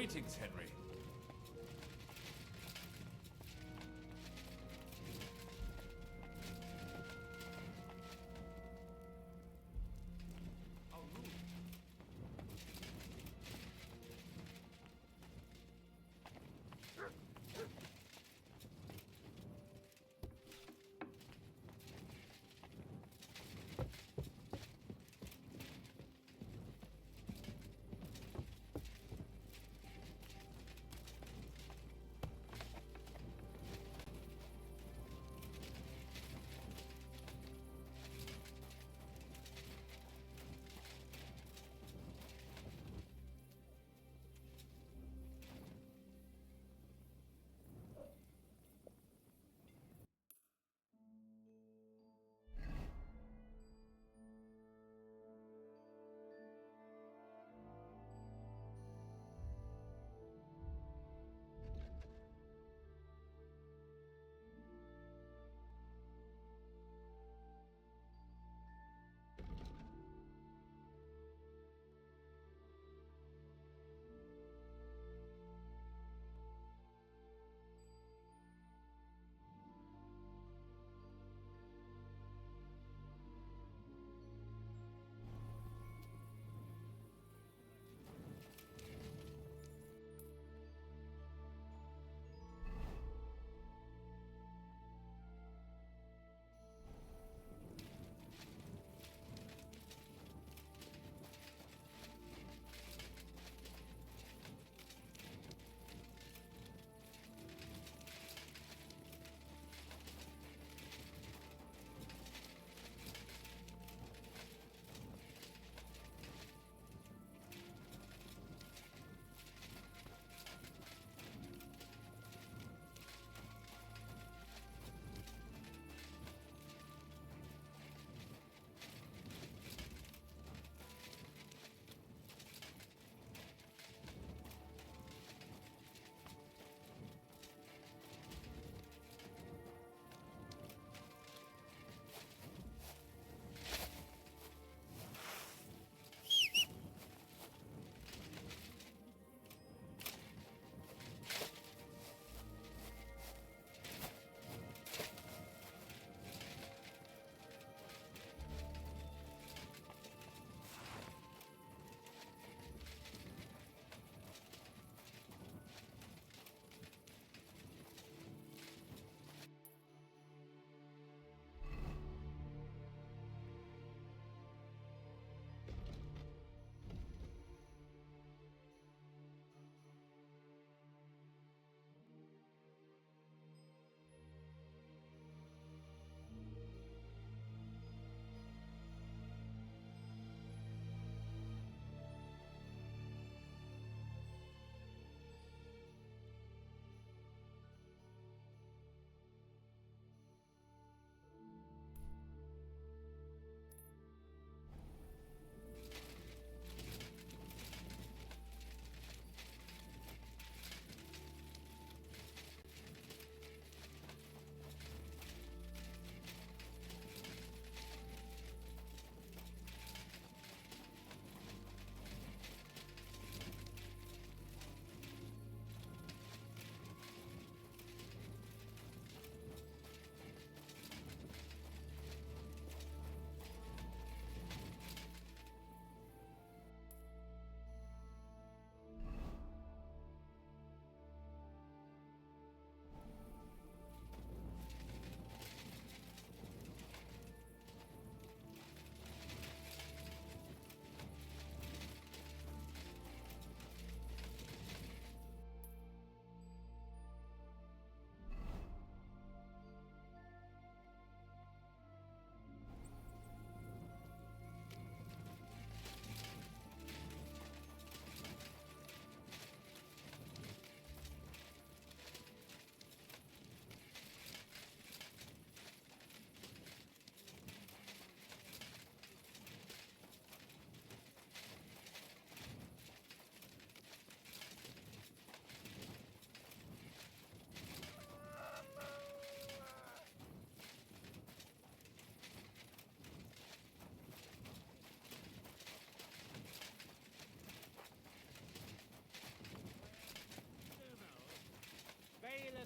Greetings, Henry.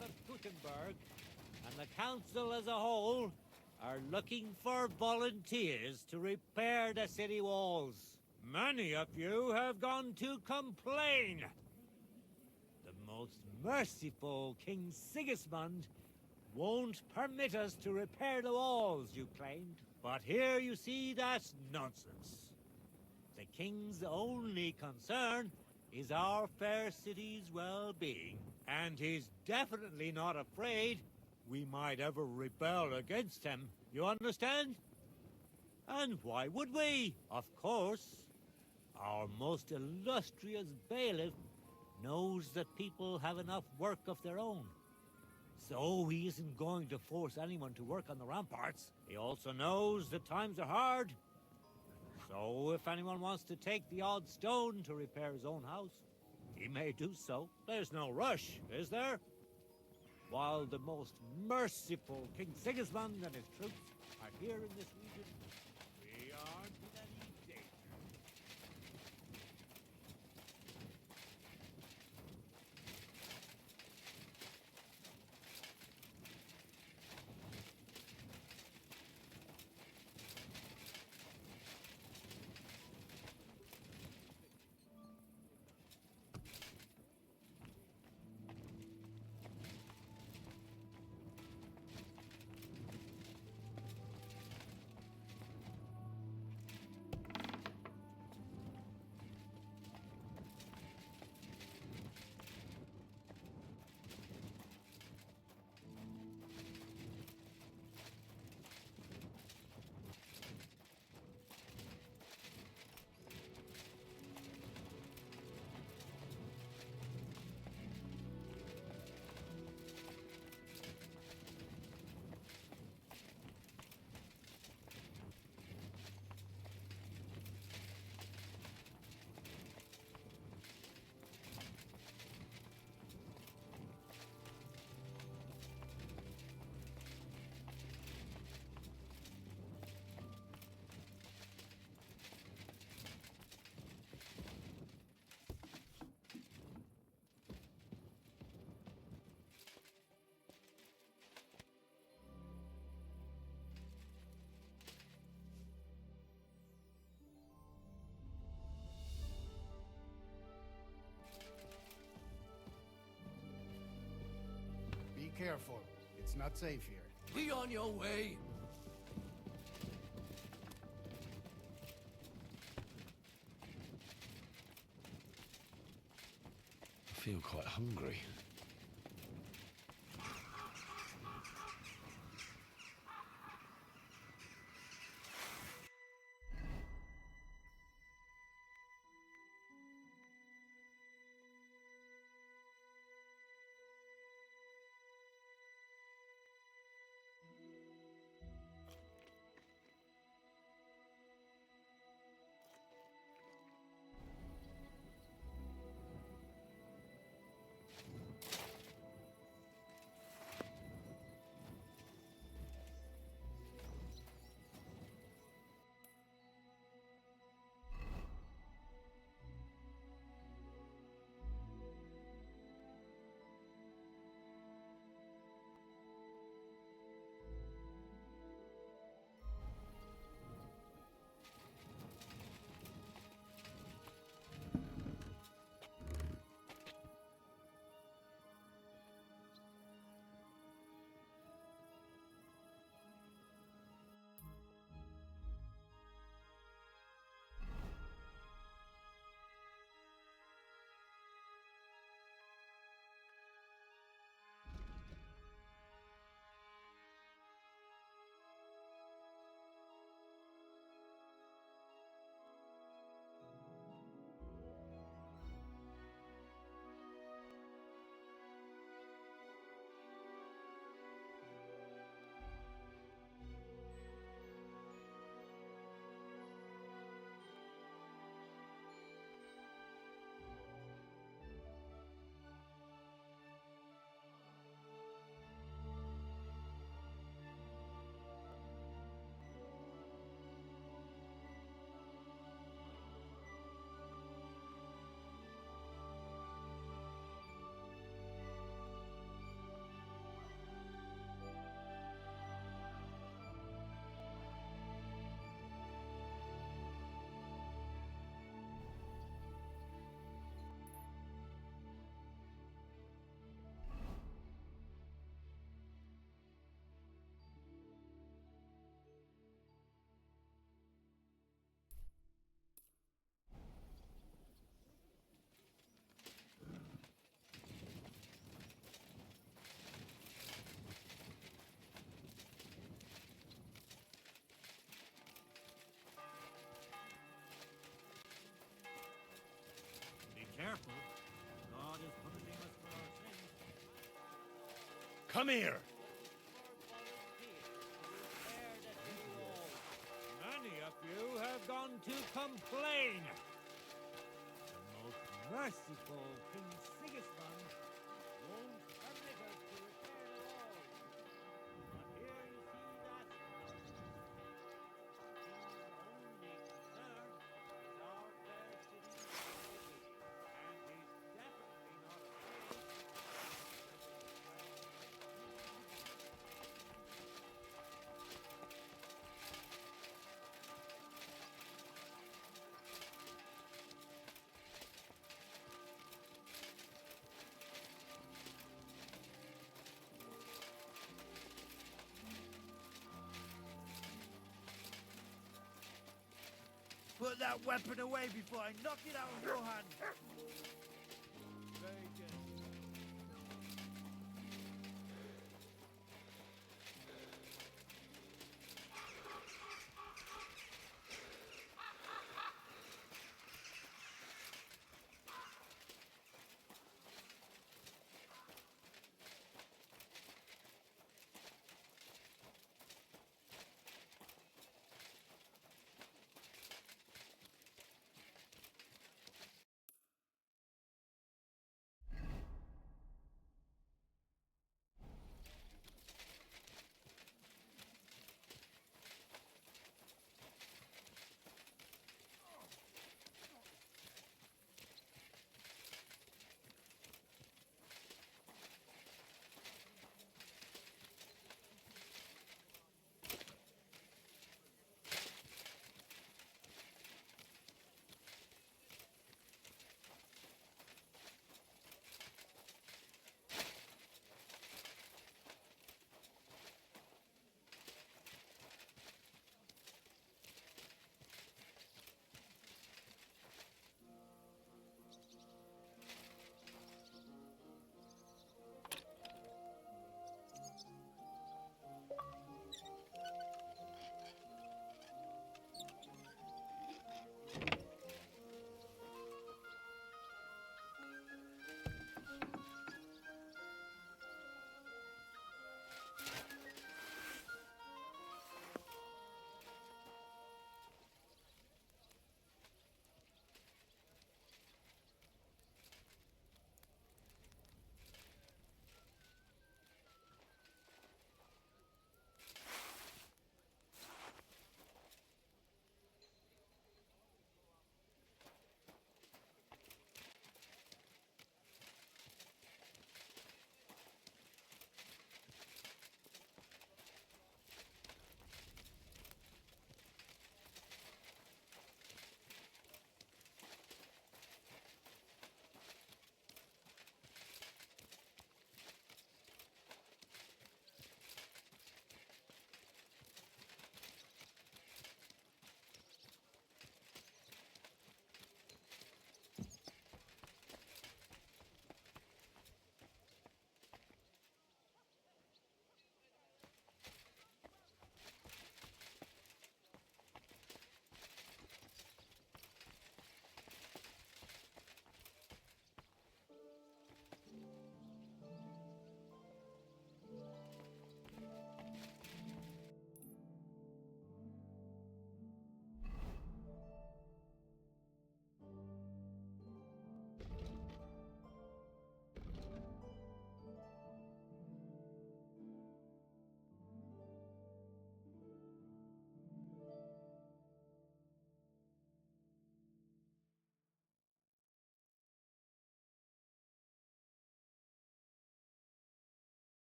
of Gutenberg and the council as a whole are looking for volunteers to repair the city walls. Many of you have gone to complain. The most merciful King Sigismund won't permit us to repair the walls, you claimed. But here you see that's nonsense. The king's only concern is our fair city's well-being, and he's definitely not afraid we might ever rebel against him. You understand? And why would we? Of course, our most illustrious bailiff knows that people have enough work of their own. So he isn't going to force anyone to work on the ramparts. He also knows that times are hard. So if anyone wants to take the odd stone to repair his own house, he may do so. There's no rush, is there? While the most merciful King Sigismund and his troops are here in this region, we aren't in any danger. Be careful. It's not safe here. Be on your way. I feel quite hungry. Come here. Many of you have gone to complain. The most merciful King Sigismund won't permit us to repair the wall. But here you see that King's only concern is our fair city security, and he's definitely not afraid. Put that weapon away before I knock it out of your hand. Very good.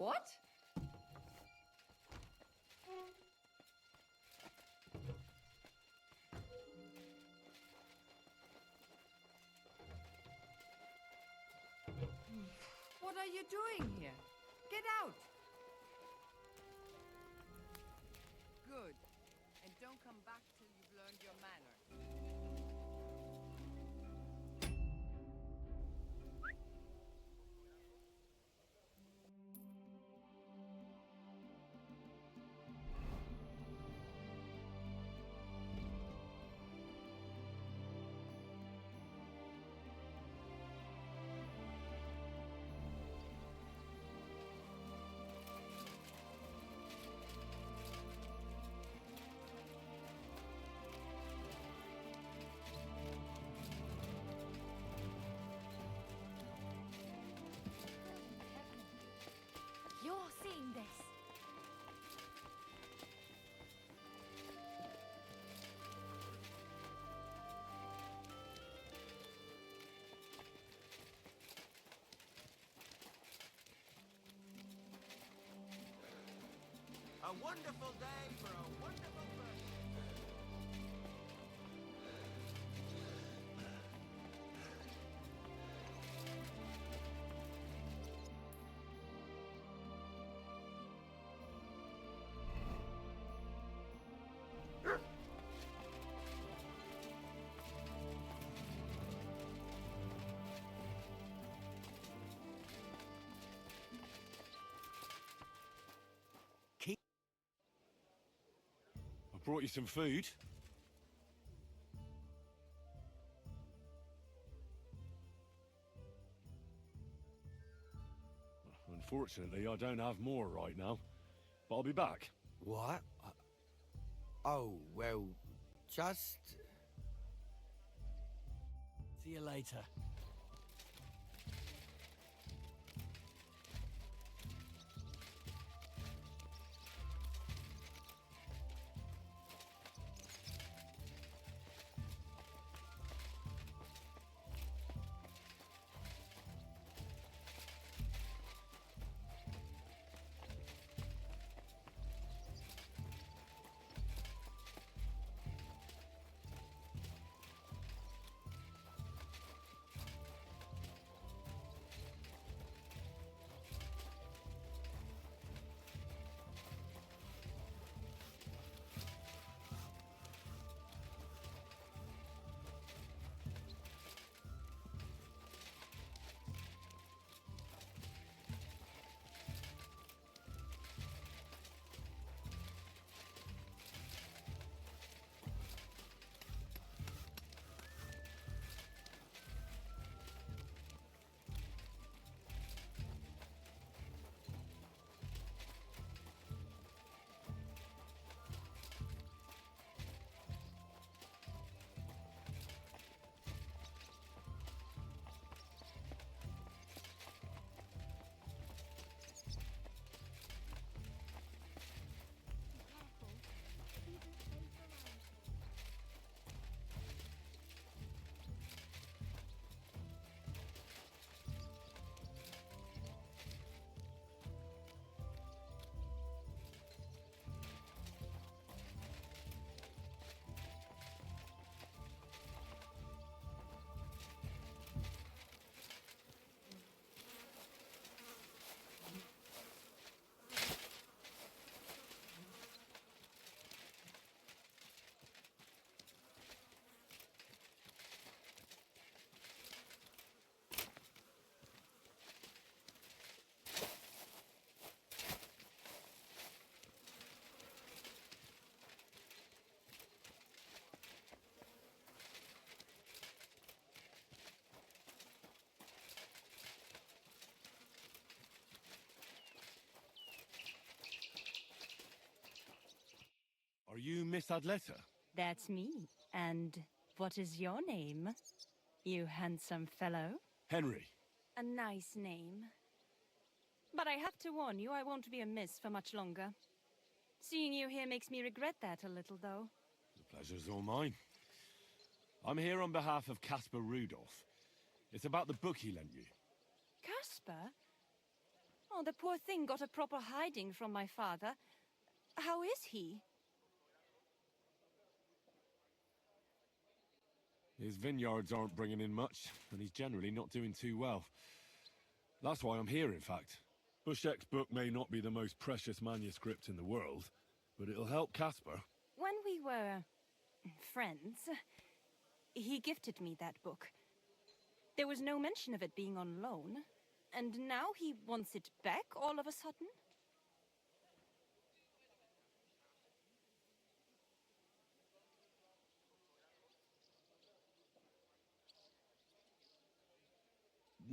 What? What are you doing here? Get out! Good. And don't come back till you've learned your manners. You're seeing this. A wonderful day for a wonderful person. I brought you some food. Unfortunately, I don't have more right now, but I'll be back. What? Oh, well, just... See you later. Are you Miss Adletta? That's me. And what is your name? You handsome fellow? Henry. A nice name. But I have to warn you, I won't be amiss for much longer. Seeing you here makes me regret that a little, though. The pleasure's all mine. I'm here on behalf of Caspar Rudolph. It's about the book he lent you. Caspar? Oh, the poor thing got a proper hiding from my father. How is he? His vineyards aren't bringing in much, and he's generally not doing too well. That's why I'm here, in fact. Bushek's book may not be the most precious manuscript in the world, but it'll help Casper. When we were friends, he gifted me that book. There was no mention of it being on loan, and now he wants it back all of a sudden?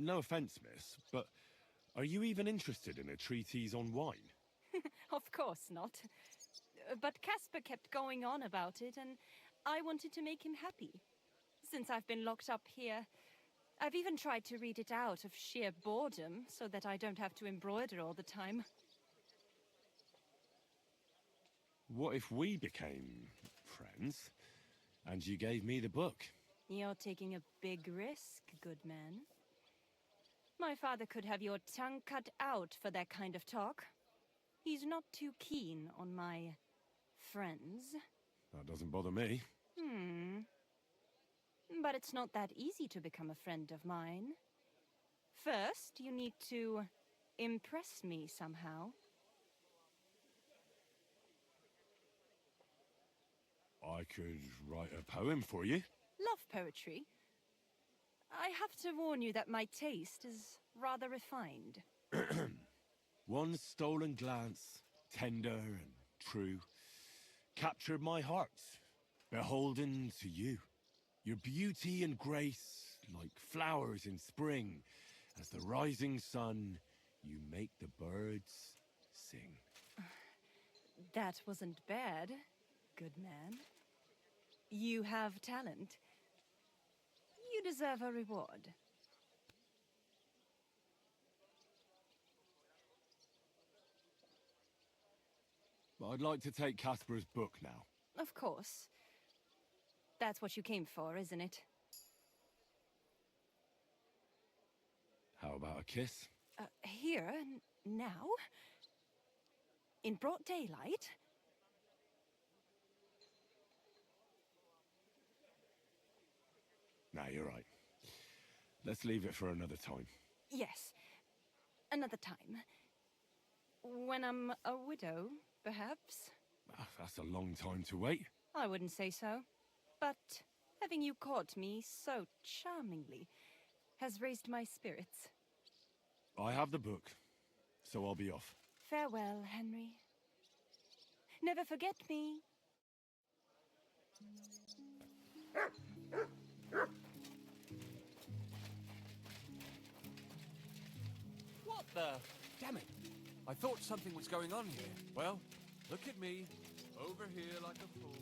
No offense, miss, but are you even interested in a treatise on wine? Of course not. But Casper kept going on about it, and I wanted to make him happy. Since I've been locked up here, I've even tried to read it out of sheer boredom, so that I don't have to embroider all the time. What if we became friends, and you gave me the book? You're taking a big risk, good man. My father could have your tongue cut out for that kind of talk. He's not too keen on my friends. That doesn't bother me. But it's not that easy to become a friend of mine. First, you need to impress me somehow. I could write a poem for you. Love poetry. I have to warn you that my taste is rather refined. One stolen glance, tender and true, captured my heart, beholden to you. Your beauty and grace, like flowers in spring, as the rising sun, you make the birds sing. That wasn't bad, good man. You have talent. You deserve a reward. But I'd like to take Casper's book now. Of course. That's what you came for, isn't it? How about a kiss? Here, now? In broad daylight? Nah, you're right. Let's leave it for another time. Yes. Another time. When I'm a widow, perhaps? That's a long time to wait. I wouldn't say so. But having you caught me so charmingly has raised my spirits. I have the book, so I'll be off. Farewell, Henry. Never forget me. What the? Damn it. I thought something was going on here. Well, look at me. Over here like a fool.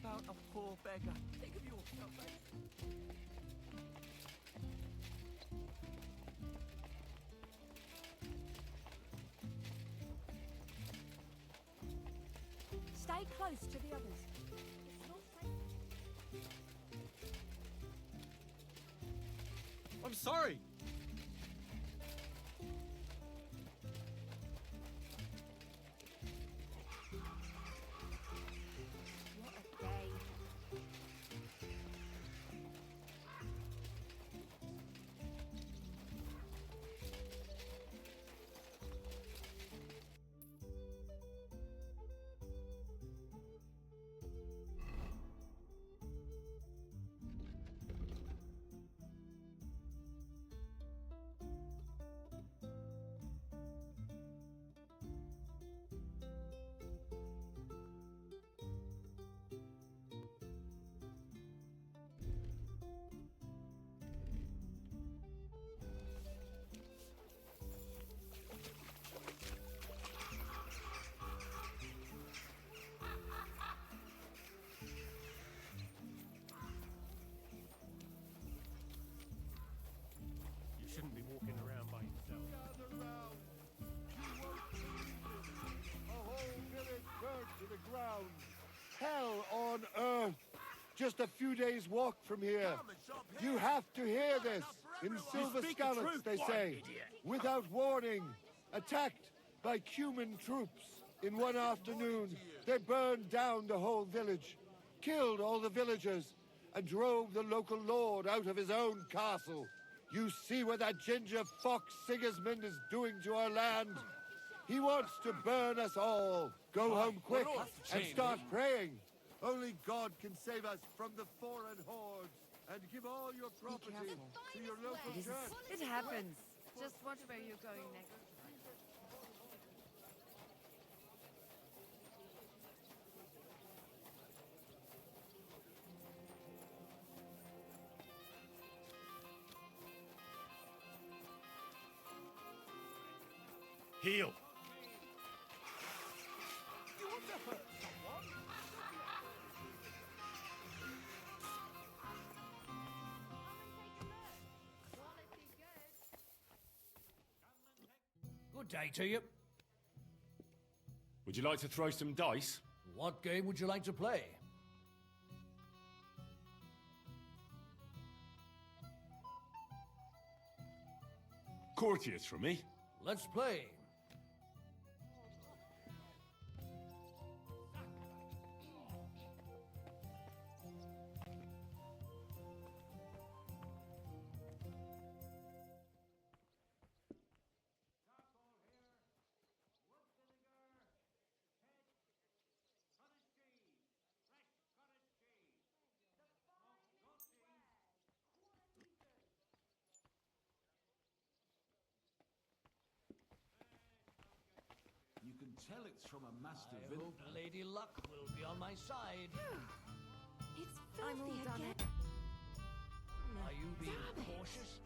about a poor beggar. Think of yourself, eh? Stay close to the others. It's not safe. I'm sorry. What a day. You shouldn't be walking around by yourself. Gather round. You won't believe it. A whole village burnt to the ground. Hell on earth. Just a few days' walk from here. You have to hear this. In Silver Scallops, they say, without warning, attacked by Cuman troops. In one afternoon, they burned down the whole village, killed all the villagers, and drove the local lord out of his own castle. You see what that ginger fox Sigismund is doing to our land? He wants to burn us all. Go home quick and start praying. Only God can save us from the foreign hordes. And give all your property to your local church. It happens. Just watch where you're going next. Heal. You want to hurt someone? Good day to you. Would you like to throw some dice? What game would you like to play? Courtiers for me. Let's play. You can tell it's from a master I villain. hope Lady Luck will be on my side. It's filthy again. Are you being Damn it. cautious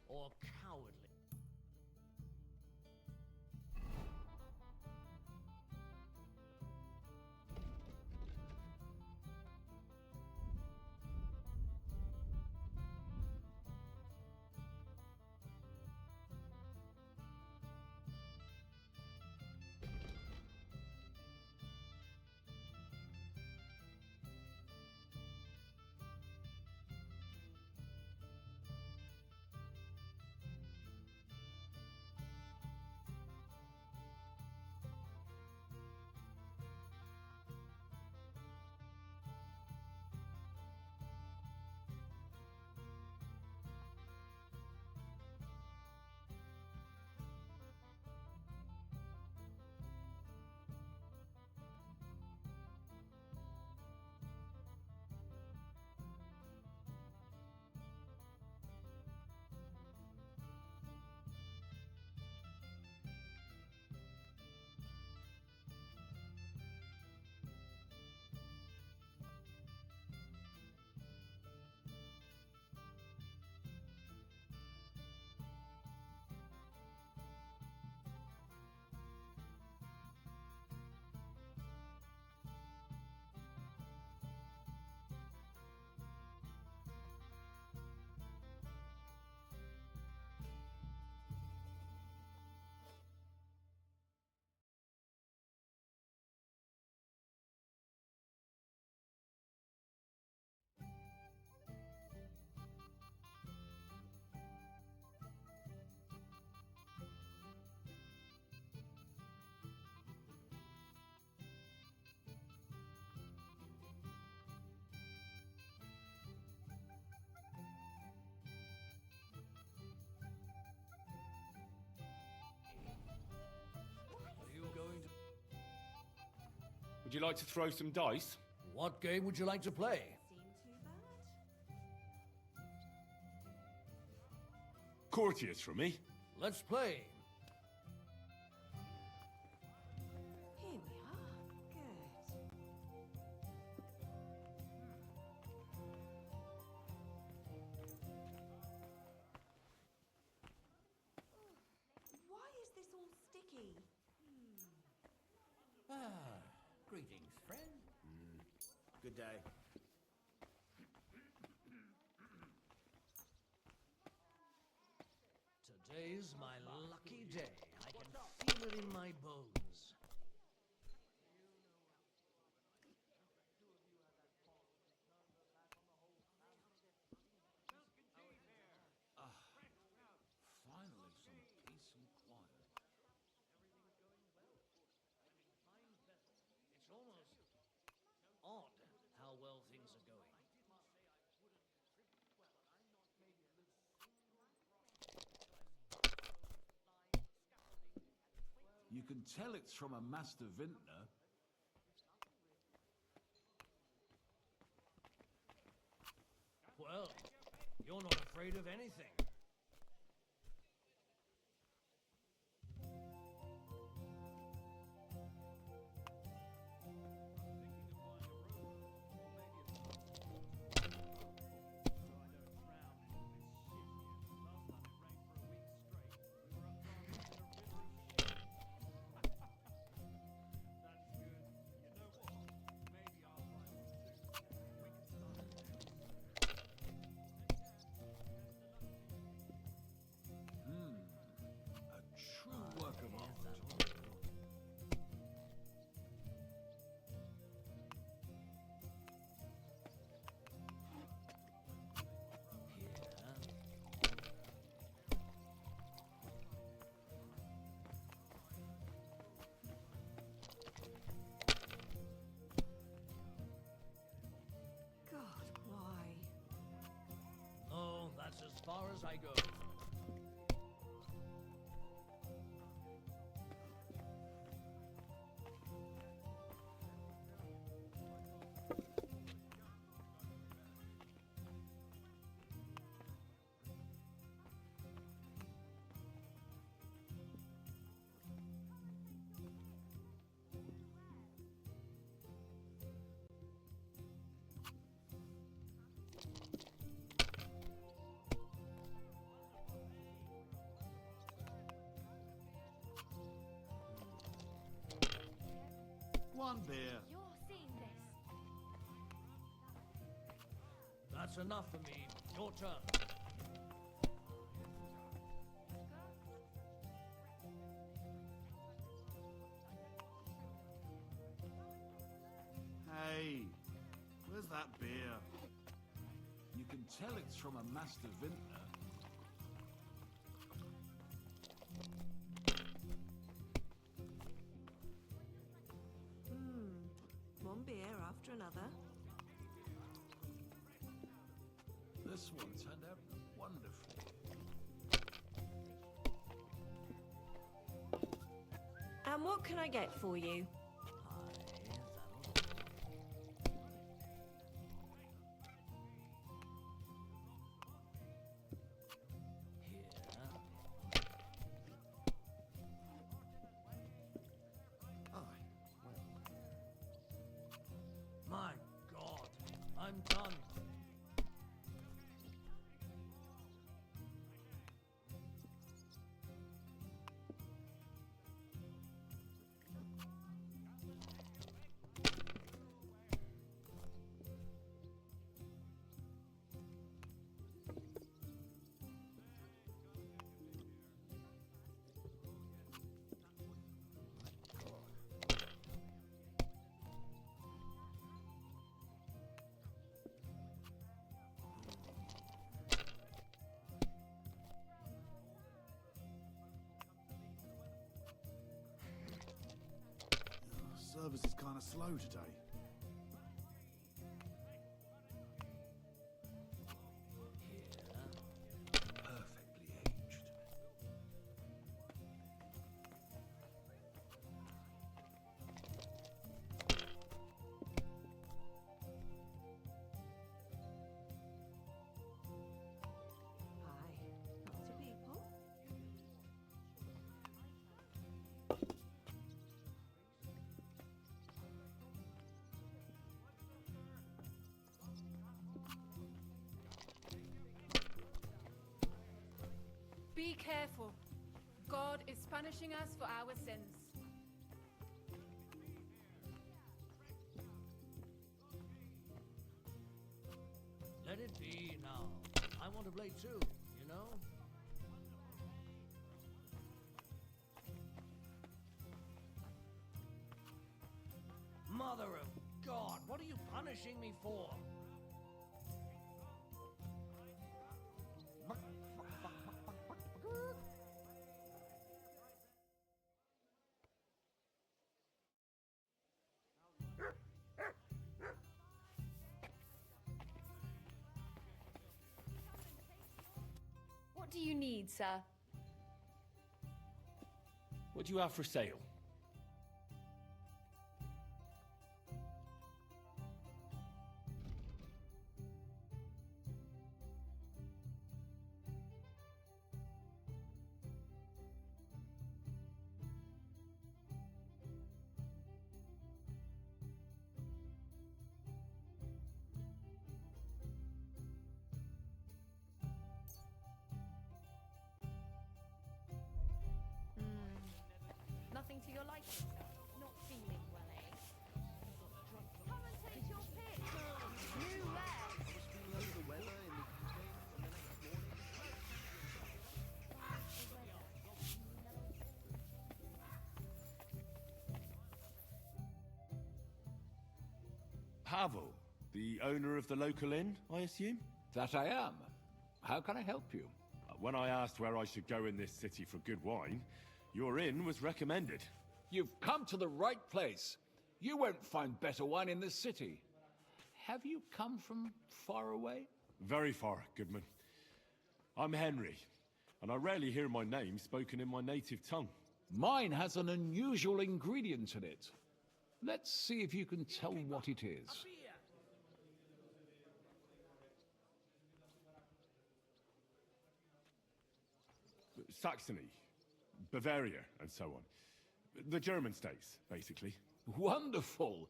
or cowardly? Would you like to throw some dice? What game would you like to play? Courtiers for me. Let's play. Here we are. Good. Why is this all sticky? Ah, greetings, friend. Good day. Today's my lucky day. I can feel it in my bones. Finally, some peace and quiet. It's almost odd how well things are going. You can tell it's from a master vintner. Well, you're not afraid of anything. A true work of art. God, why? Oh, that's as far as I go. One beer. You're seeing this. That's enough for me. Your turn. Hey, where's that beer? You can tell it's from a master vintner. One beer after another. This one turned out wonderfully. And what can I get for you? My God, I'm done. Service is kind of slow today. Perfectly aged. Be careful. God is punishing us for our sins. Let it be now. I want to play too, you know? Mother of God, what are you punishing me for? What do you need, sir? What do you have for sale? Nothing to your liking, sir? Not feeling well, eh? Come and take your pick! New lads! Feeling under the weather in the evening and the next morning. Pavel, the owner of the local inn, I assume? That I am. How can I help you? When I asked where I should go in this city for good wine, your inn was recommended. You've come to the right place. You won't find better wine in this city. Have you come from far away? Very far, Goodman. I'm Henry, and I rarely hear my name spoken in my native tongue. Mine has an unusual ingredient in it. Let's see if you can tell what it is. Saxony, Bavaria, and so on. The German states, basically. Wonderful.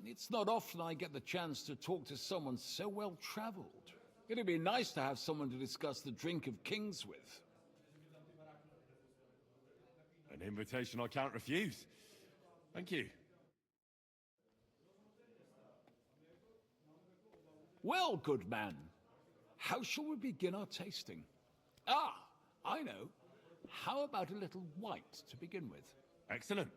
It's not often I get the chance to talk to someone so well-traveled. It'd be nice to have someone to discuss the drink of kings with. An invitation I can't refuse. Thank you. Well, good man. How shall we begin our tasting? Ah, I know. How about a little white to begin with? Excellent.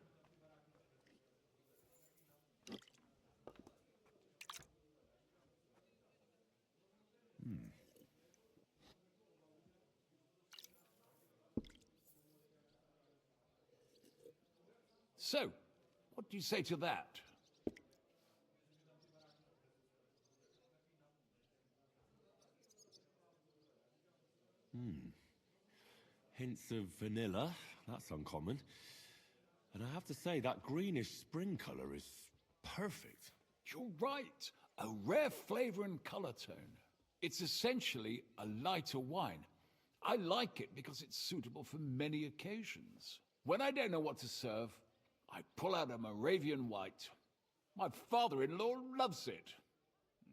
So, what do you say to that? Hints of vanilla. That's uncommon. And I have to say, that greenish spring color is perfect. You're right. A rare flavor and color tone. It's essentially a lighter wine. I like it because it's suitable for many occasions. When I don't know what to serve, I pull out a Moravian white. My father-in-law loves it.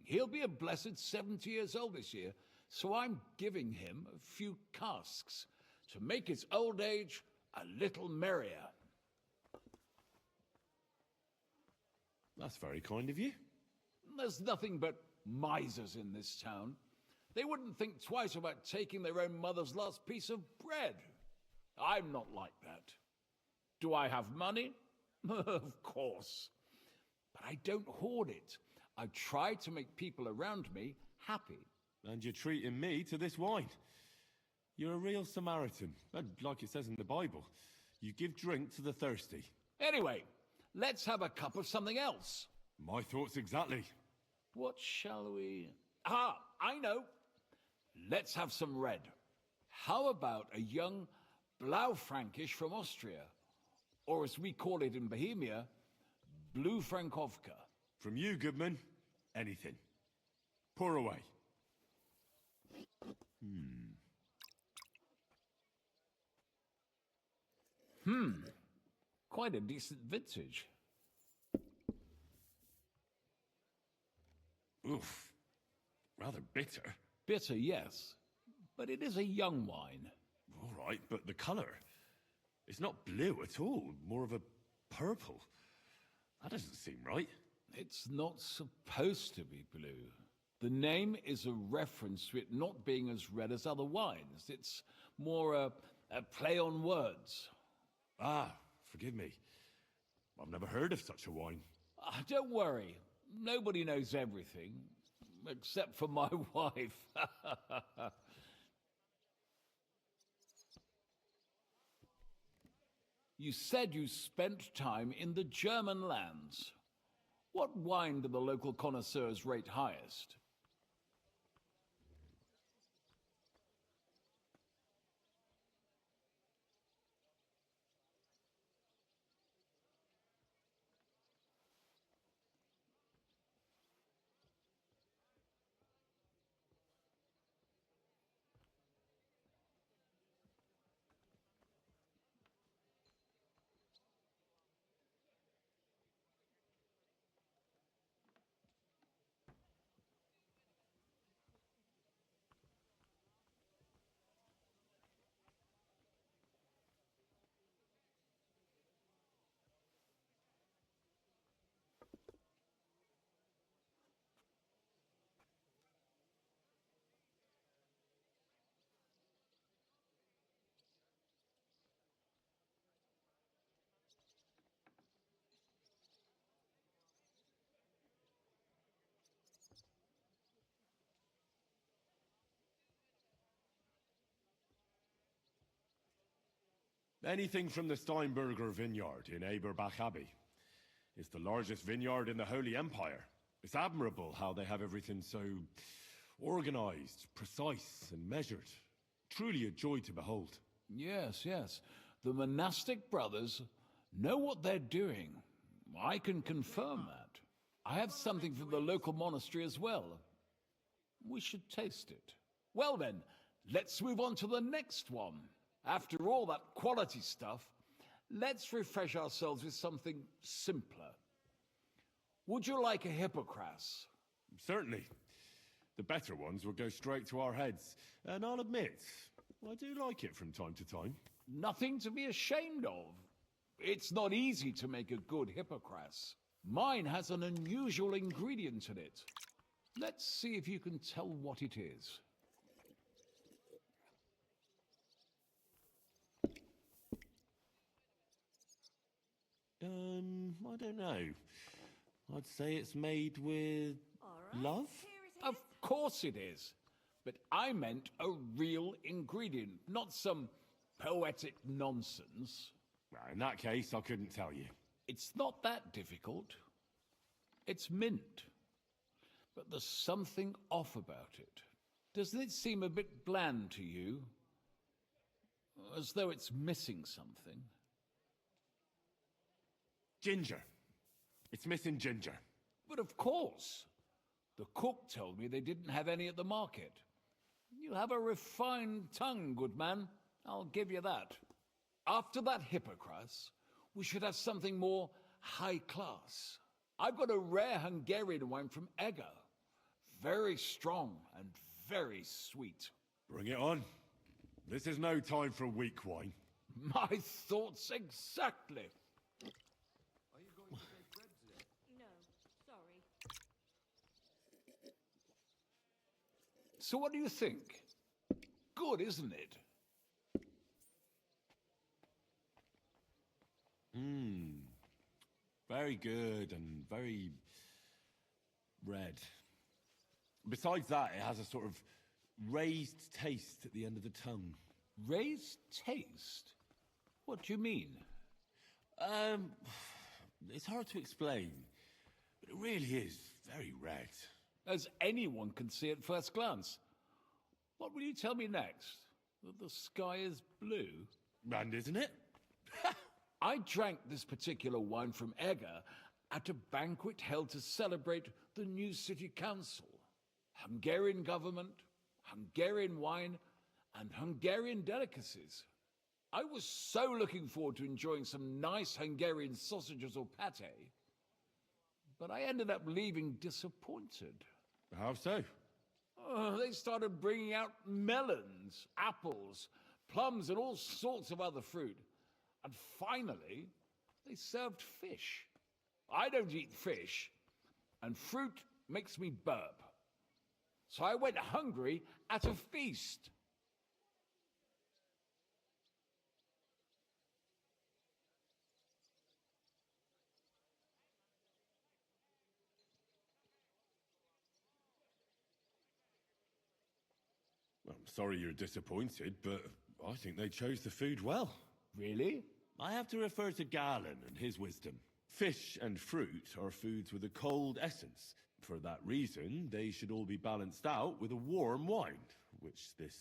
He'll be a blessed 70 years old this year, so I'm giving him a few casks to make his old age a little merrier. That's very kind of you. There's nothing but misers in this town. They wouldn't think twice about taking their own mother's last piece of bread. I'm not like that. Do I have money? Of course. But I don't hoard it. I try to make people around me happy. And you're treating me to this wine. You're a real Samaritan. And like it says in the Bible, you give drink to the thirsty. Anyway, let's have a cup of something else. My thoughts exactly. What shall we... Ah, I know. Let's have some red. How about a young Blaufränkisch from Austria? Or as we call it in Bohemia, Blue Frankovka. From you, Goodman, anything. Pour away. Quite a decent vintage. Oof. Rather bitter. Bitter, yes. But it is a young wine. all right, but the color. It's not blue at all, more of a purple. That doesn't seem right. It's not supposed to be blue. The name is a reference to it not being as red as other wines. It's more a play on words. Ah, forgive me. I've never heard of such a wine. Don't worry. Nobody knows everything, except for my wife. You said you spent time in the German lands. What wine do the local connoisseurs rate highest? Anything from the Steinberger vineyard in Eberbach Abbey. It's the largest vineyard in the Holy Empire. It's admirable how they have everything so organized, precise, and measured. Truly a joy to behold. Yes, yes. The monastic brothers know what they're doing. I can confirm that. I have something from the local monastery as well. We should taste it. Well then, let's move on to the next one. After all that quality stuff, let's refresh ourselves with something simpler. Would you like a hippocras? Certainly. The better ones will go straight to our heads. And I'll admit, I do like it from time to time. Nothing to be ashamed of. It's not easy to make a good hippocras. Mine has an unusual ingredient in it. Let's see if you can tell what it is. I don't know. I'd say it's made with love? Of course it is. But I meant a real ingredient, not some poetic nonsense. Well, in that case, I couldn't tell you. It's not that difficult. It's mint. But there's something off about it. Doesn't it seem a bit bland to you? As though it's missing something. Ginger. It's missing ginger. But of course. The cook told me they didn't have any at the market. You have a refined tongue, good man. I'll give you that. After that hippocras, we should have something more high class. I've got a rare Hungarian wine from Egger. Very strong and very sweet. Bring it on. This is no time for weak wine. My thoughts exactly. No, sorry. So what do you think? Good, isn't it? Very good and very red. Besides that, it has a sort of raised taste at the end of the tongue. Raised taste? What do you mean? It's hard to explain, but it really is very red. As anyone can see at first glance. What will you tell me next? That the sky is blue? And isn't it? I drank this particular wine from Egger at a banquet held to celebrate the new city council. Hungarian government, Hungarian wine, and Hungarian delicacies. I was so looking forward to enjoying some nice Hungarian sausages or pate, but I ended up leaving disappointed. How so? They started bringing out melons, apples, plums, and all sorts of other fruit. And finally, they served fish. I don't eat fish, and fruit makes me burp. So I went hungry at a feast. I'm sorry you're disappointed, but I think they chose the food well. Really? I have to refer to Galen and his wisdom. Fish and fruit are foods with a cold essence. For that reason, they should all be balanced out with a warm wine, which this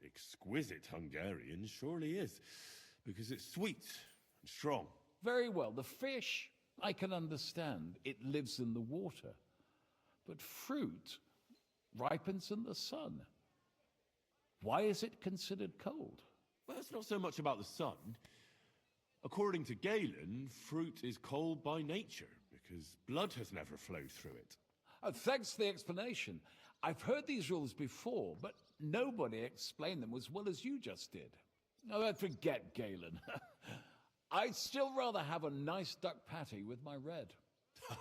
exquisite Hungarian surely is, because it's sweet and strong. Very well. The fish, I can understand. It lives in the water. But fruit ripens in the sun. Why is it considered cold? Well, it's not so much about the sun. According to Galen, fruit is cold by nature, because blood has never flowed through it. Oh, thanks for the explanation. I've heard these rules before, but nobody explained them as well as you just did. Oh, forget Galen. I'd still rather have a nice duck patty with my red.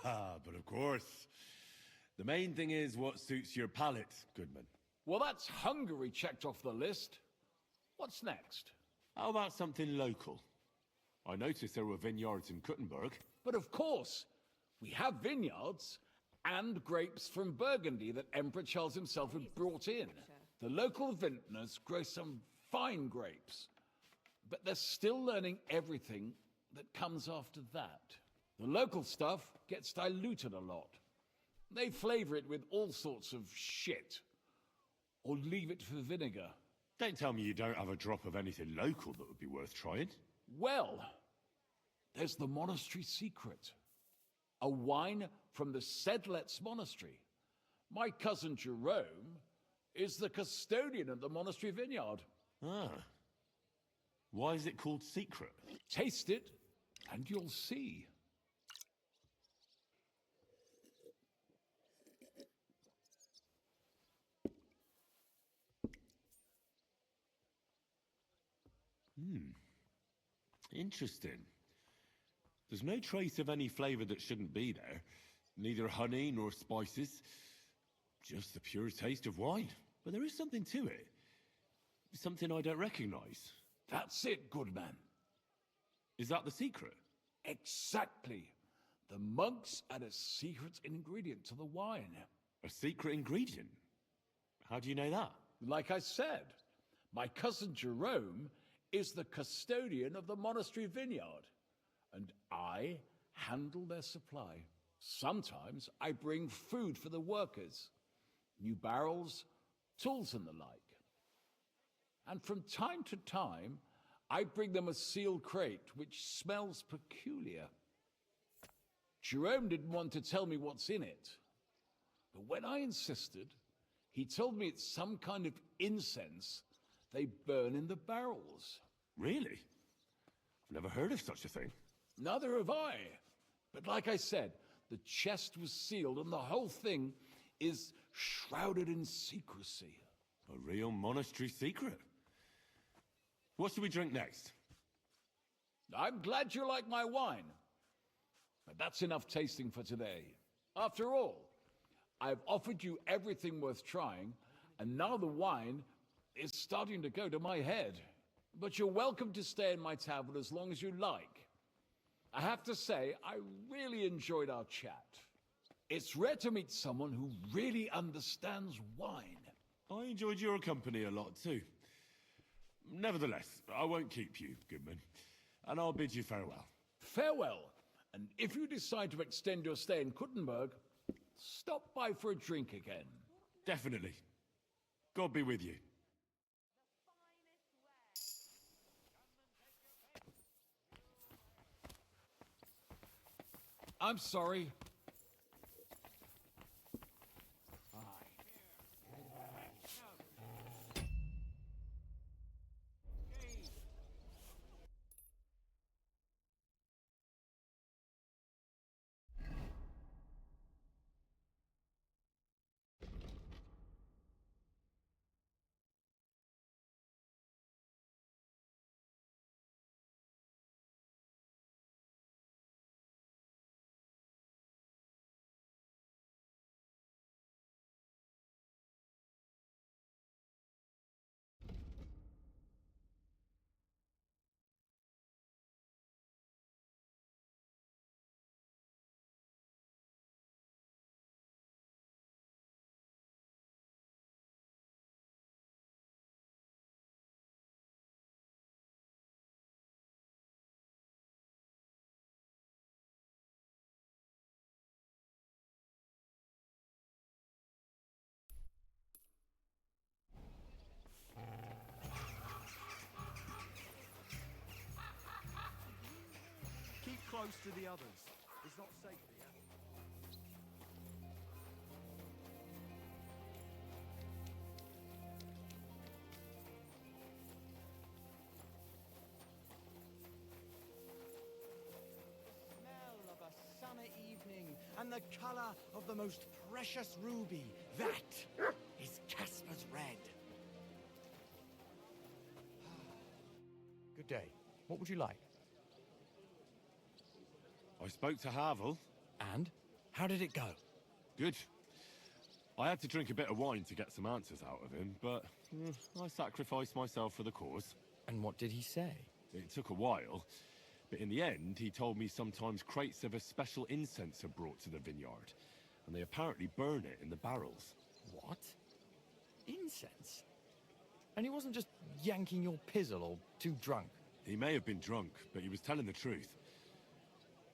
But of course, the main thing is what suits your palate, Goodman. Well, that's Hungary checked off the list. What's next? How about something local? I noticed there were vineyards in Kuttenberg. But of course, we have vineyards and grapes from Burgundy that Emperor Charles himself had brought in. The local vintners grow some fine grapes, but they're still learning everything that comes after that. The local stuff gets diluted a lot. They flavor it with all sorts of shit, or leave it for vinegar. Don't tell me you don't have a drop of anything local that would be worth trying. Well, there's the monastery secret. A wine from the Sedlets monastery. My cousin Jerome is the custodian of the monastery vineyard. Ah. Why is it called secret? Taste it, and you'll see. Interesting. There's no trace of any flavor that shouldn't be there. Neither honey nor spices. Just the pure taste of wine. But there is something to it. Something I don't recognize. That's it, good man. Is that the secret? Exactly. The monks add a secret ingredient to the wine. A secret ingredient? How do you know that? Like I said, my cousin Jerome is the custodian of the monastery vineyard, and I handle their supply. Sometimes I bring food for the workers, new barrels, tools and the like. And from time to time, I bring them a sealed crate which smells peculiar. Jerome didn't want to tell me what's in it, but when I insisted, he told me it's some kind of incense they burn in the barrels. Really? I've never heard of such a thing. Neither have I. But like I said, the chest was sealed and the whole thing is shrouded in secrecy. A real monastery secret. What should we drink next? I'm glad you like my wine. But that's enough tasting for today. After all, I've offered you everything worth trying, and now the wine is starting to go to my head. But you're welcome to stay in my tavern as long as you like. I have to say, I really enjoyed our chat. It's rare to meet someone who really understands wine. I enjoyed your company a lot too. Nevertheless, I won't keep you, Goodman, and I'll bid you farewell. Farewell, and if you decide to extend your stay in Kuttenberg, stop by for a drink again. Definitely. God be with you. I'm sorry. close to the others. It's not safe here. Smell of a summer evening and the color of the most precious ruby. That is Casper's red. Good day. What would you like? I spoke to Havel. And? How did it go? Good. I had to drink a bit of wine to get some answers out of him, but I sacrificed myself for the cause. And what did he say? It took a while, but in the end, he told me sometimes crates of a special incense are brought to the vineyard, and they apparently burn it in the barrels. What? Incense? And he wasn't just yanking your pizzle or too drunk? He may have been drunk, but he was telling the truth.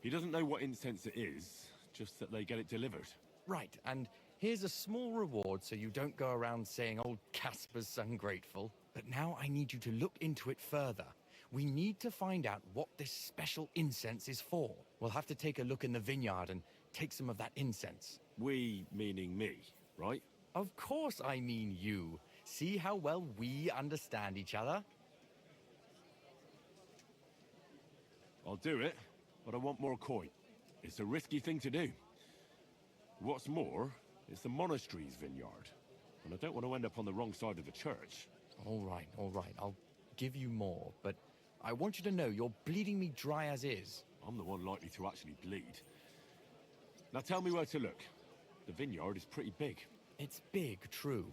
He doesn't know what incense it is, just that they get it delivered. Right, and here's a small reward so you don't go around saying old Casper's ungrateful. But now I need you to look into it further. We need to find out what this special incense is for. We'll have to take a look in the vineyard and take some of that incense. We, meaning me, right? Of course I mean you. See how well we understand each other? I'll do it, but I want more coin. It's a risky thing to do. What's more, it's the monastery's vineyard, and I don't want to end up on the wrong side of the church. All right. I'll give you more, but I want you to know you're bleeding me dry as is. I'm the one likely to actually bleed. Now tell me where to look. The vineyard is pretty big. It's big, true.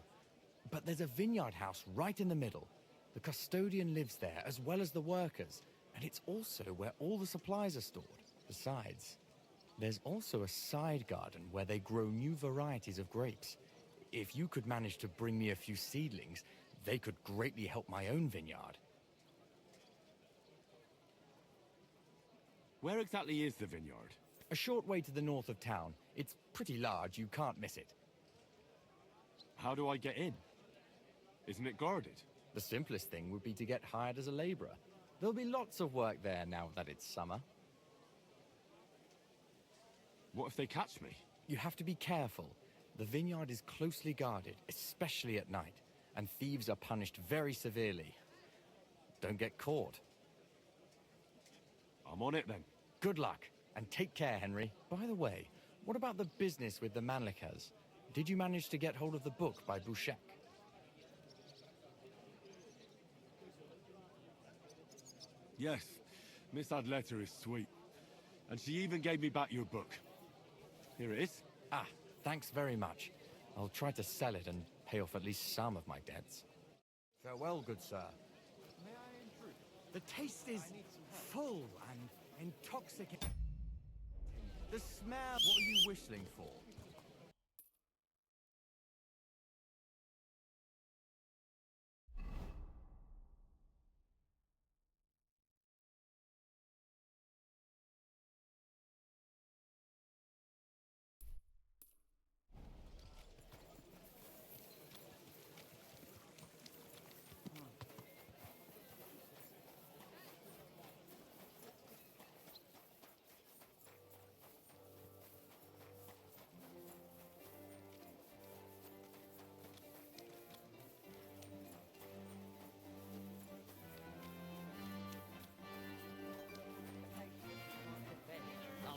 But there's a vineyard house right in the middle. The custodian lives there, as well as the workers. And it's also where all the supplies are stored. Besides, there's also a side garden where they grow new varieties of grapes. If you could manage to bring me a few seedlings, they could greatly help my own vineyard. Where exactly is the vineyard? A short way to the north of town. It's pretty large, you can't miss it. How do I get in? Isn't it guarded? The simplest thing would be to get hired as a laborer. There'll be lots of work there now that it's summer. What if they catch me? You have to be careful. The vineyard is closely guarded, especially at night, and thieves are punished very severely. Don't get caught. I'm on it then. Good luck, and take care, Henry. By the way, what about the business with the Manlikas? Did you manage to get hold of the book by Bouchek? Yes, Miss Adletter is sweet. And she even gave me back your book. Here it is. Ah, thanks very much. I'll try to sell it and pay off at least some of my debts. Farewell, good sir. May I intrude? The taste is full and intoxicating. The smell... What are you whistling for?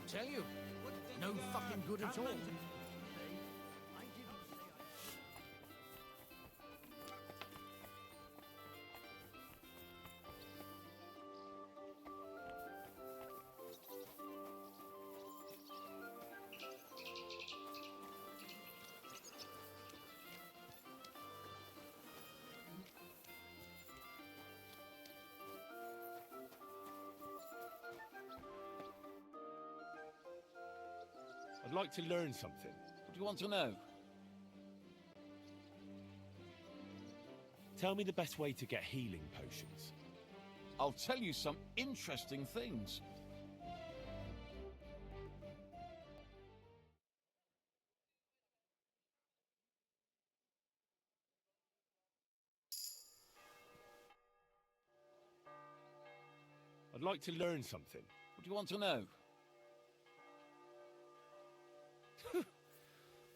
Tell you, no fucking good at all. I'd like to learn something. What do you want to know? Tell me the best way to get healing potions. I'll tell you some interesting things. I'd like to learn something. What do you want to know?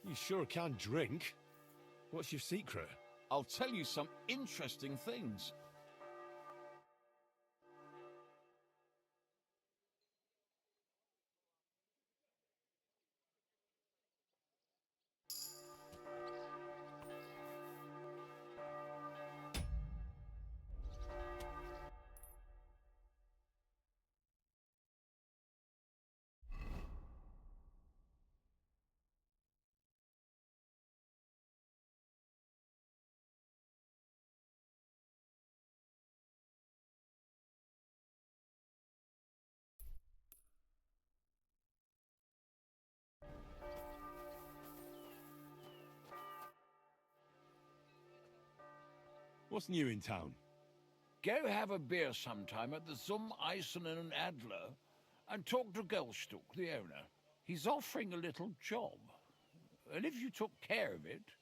You sure can drink. What's your secret? I'll tell you some interesting things. What's new in town? Go have a beer sometime at the Zum Eisen and Adler and talk to Gelstuck, the owner. He's offering a little job. And if you took care of it,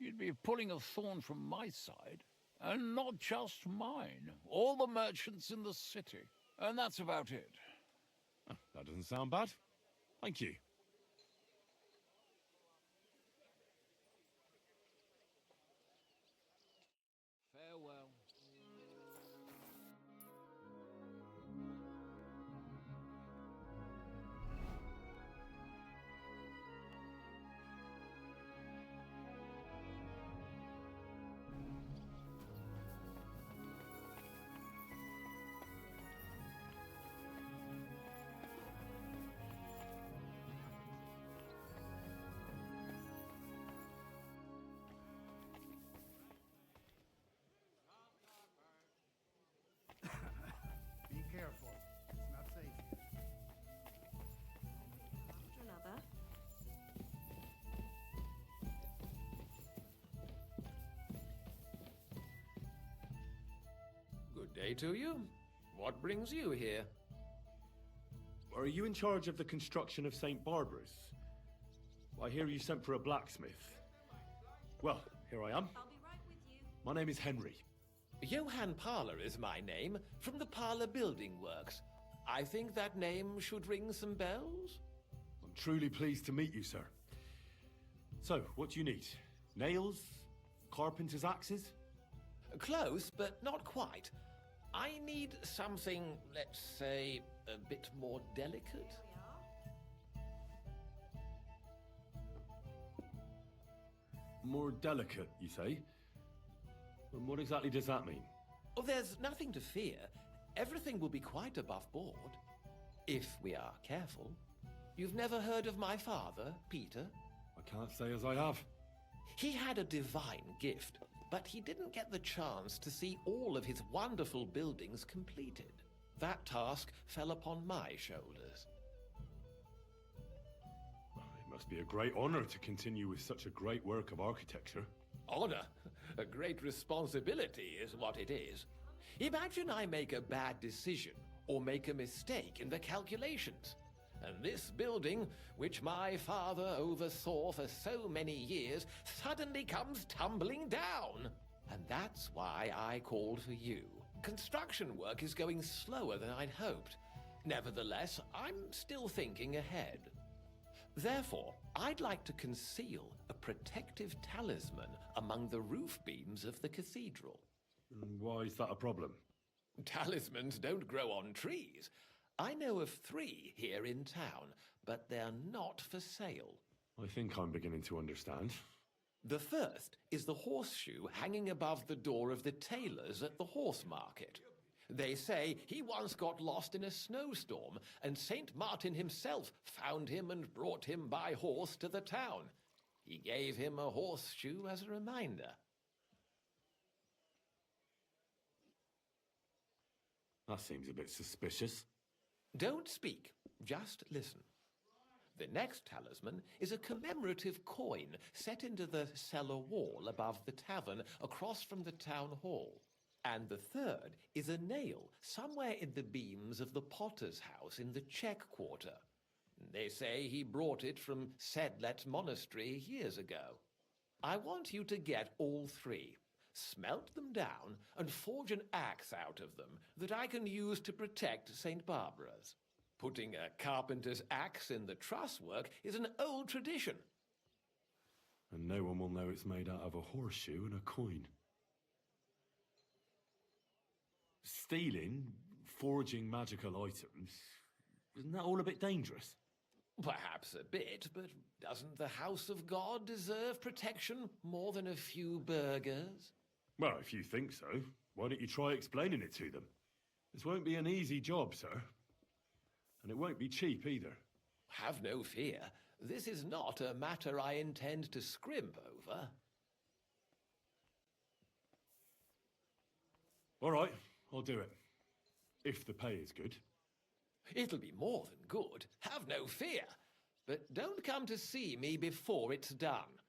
you'd be pulling a thorn from my side. And not just mine. All the merchants in the city. And that's about it. Oh, that doesn't sound bad. Thank you. Farewell. Be careful. It's not safe here. After another. Good day to you. What brings you here? Are you in charge of the construction of St. Barbara's? I hear you sent for a blacksmith. Well, here I am. I'll be right with you. My name is Henry. Johann Parler is my name, from the Parler Building Works. I think that name should ring some bells? I'm truly pleased to meet you, sir. So, what do you need? Nails? Carpenter's axes? Close, but not quite. I need something, let's say, a bit more delicate. More delicate, you say? And what exactly does that mean? Oh, there's nothing to fear. Everything will be quite above board. If we are careful. You've never heard of my father, Peter? I can't say as I have. He had a divine gift, but he didn't get the chance to see all of his wonderful buildings completed. That task fell upon my shoulders. Well, it must be a great honor to continue with such a great work of architecture. Honor? A great responsibility is what it is. Imagine I make a bad decision or make a mistake in the calculations. And this building, which my father oversaw for so many years, suddenly comes tumbling down. And that's why I called for you. Construction work is going slower than I'd hoped. Nevertheless, I'm still thinking ahead. Therefore, I'd like to conceal a protective talisman among the roof beams of the cathedral. Why is that a problem? Talismans don't grow on trees. I know of 3 here in town, but they're not for sale. I think I'm beginning to understand. The first is the horseshoe hanging above the door of the tailors at the horse market. They say he once got lost in a snowstorm, and Saint Martin himself found him and brought him by horse to the town. He gave him a horseshoe as a reminder. That seems a bit suspicious. Don't speak, just listen. The next talisman is a commemorative coin set into the cellar wall above the tavern across from the town hall. And the third is a nail somewhere in the beams of the potter's house in the Czech quarter. They say he brought it from Sedlet Monastery years ago. I want you to get all 3, smelt them down, and forge an axe out of them that I can use to protect St. Barbara's. Putting a carpenter's axe in the truss work is an old tradition. And no one will know it's made out of a horseshoe and a coin. Stealing, forging magical items, isn't that all a bit dangerous? Perhaps a bit, but doesn't the House of God deserve protection more than a few burgers? Well, if you think so, why don't you try explaining it to them? This won't be an easy job, sir. And it won't be cheap either. Have no fear. This is not a matter I intend to scrimp over. All right, I'll do it. If the pay is good. It'll be more than good. Have no fear. But don't come to see me before it's done.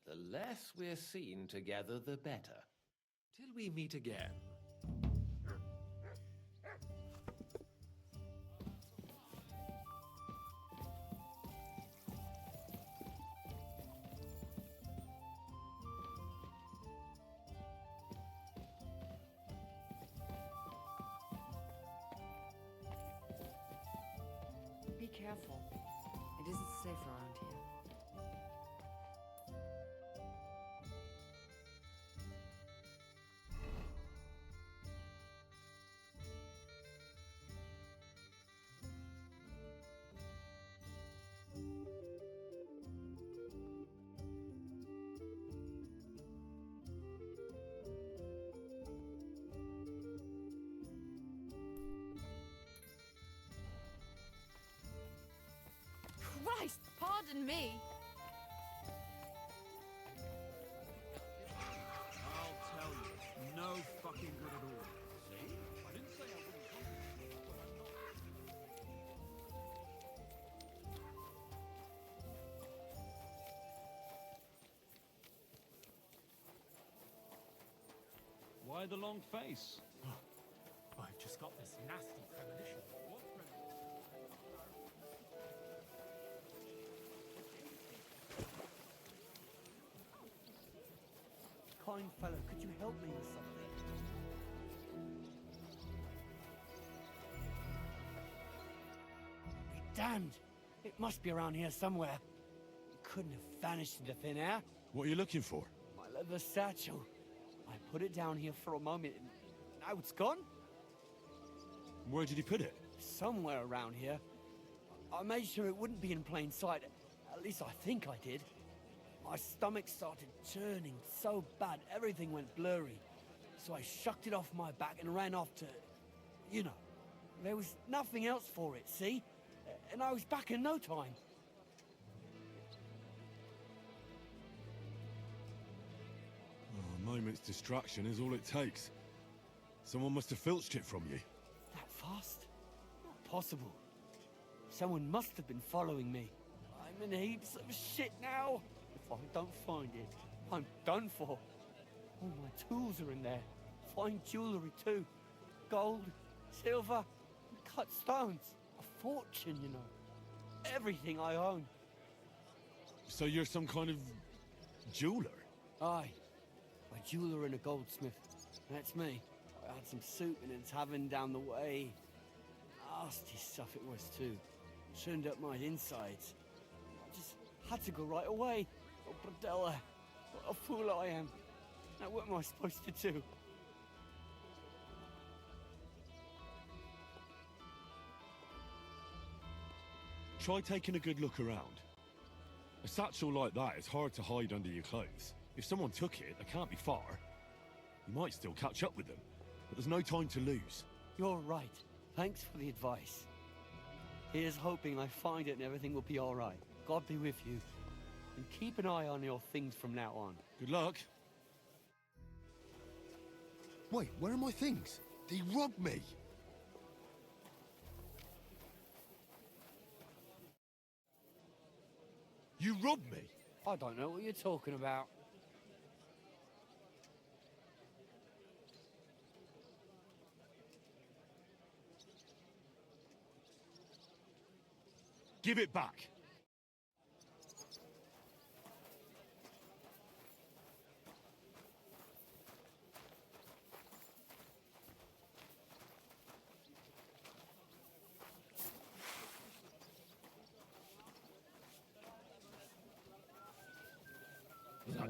The less we're seen together, the better. Till we meet again. Be careful. It isn't safe around here. Christ, pardon me. I'll tell you, no fucking good at all. See? I didn't say I wouldn't come. Why the long face? I've just got this nasty premonition. What Kind fellow, could you help me with something? Be damned! It must be around here somewhere. It couldn't have vanished into thin air. What are you looking for? My leather satchel. I put it down here for a moment and now it's gone? Where did you put it? Somewhere around here. I made sure it wouldn't be in plain sight. At least I think I did. My stomach started churning so bad, everything went blurry. So I shucked it off my back and ran off to... You know, there was nothing else for it, see? And I was back in no time. Oh, a moment's distraction is all it takes. Someone must have filched it from you. That fast? Not possible. Someone must have been following me. I'm in heaps of shit now. If I don't find it, I'm done for. All my tools are in there. Fine jewellery too. Gold, silver, cut stones. A fortune, you know. Everything I own. So you're some kind of jeweler? Aye. A jeweler and a goldsmith. That's me. I had some soup in a tavern down the way. Nasty stuff it was too. Churned up my insides. I just had to go right away. Oh, Bradella. What a fool I am. Now what am I supposed to do? Try taking a good look around. A satchel like that is hard to hide under your clothes. If someone took it, they can't be far. You might still catch up with them, but there's no time to lose. You're right. Thanks for the advice. Here's hoping I find it and everything will be all right. God be with you. And keep an eye on your things from now on. Good luck. Wait, where are my things? They robbed me! You robbed me? I don't know what you're talking about. Give it back.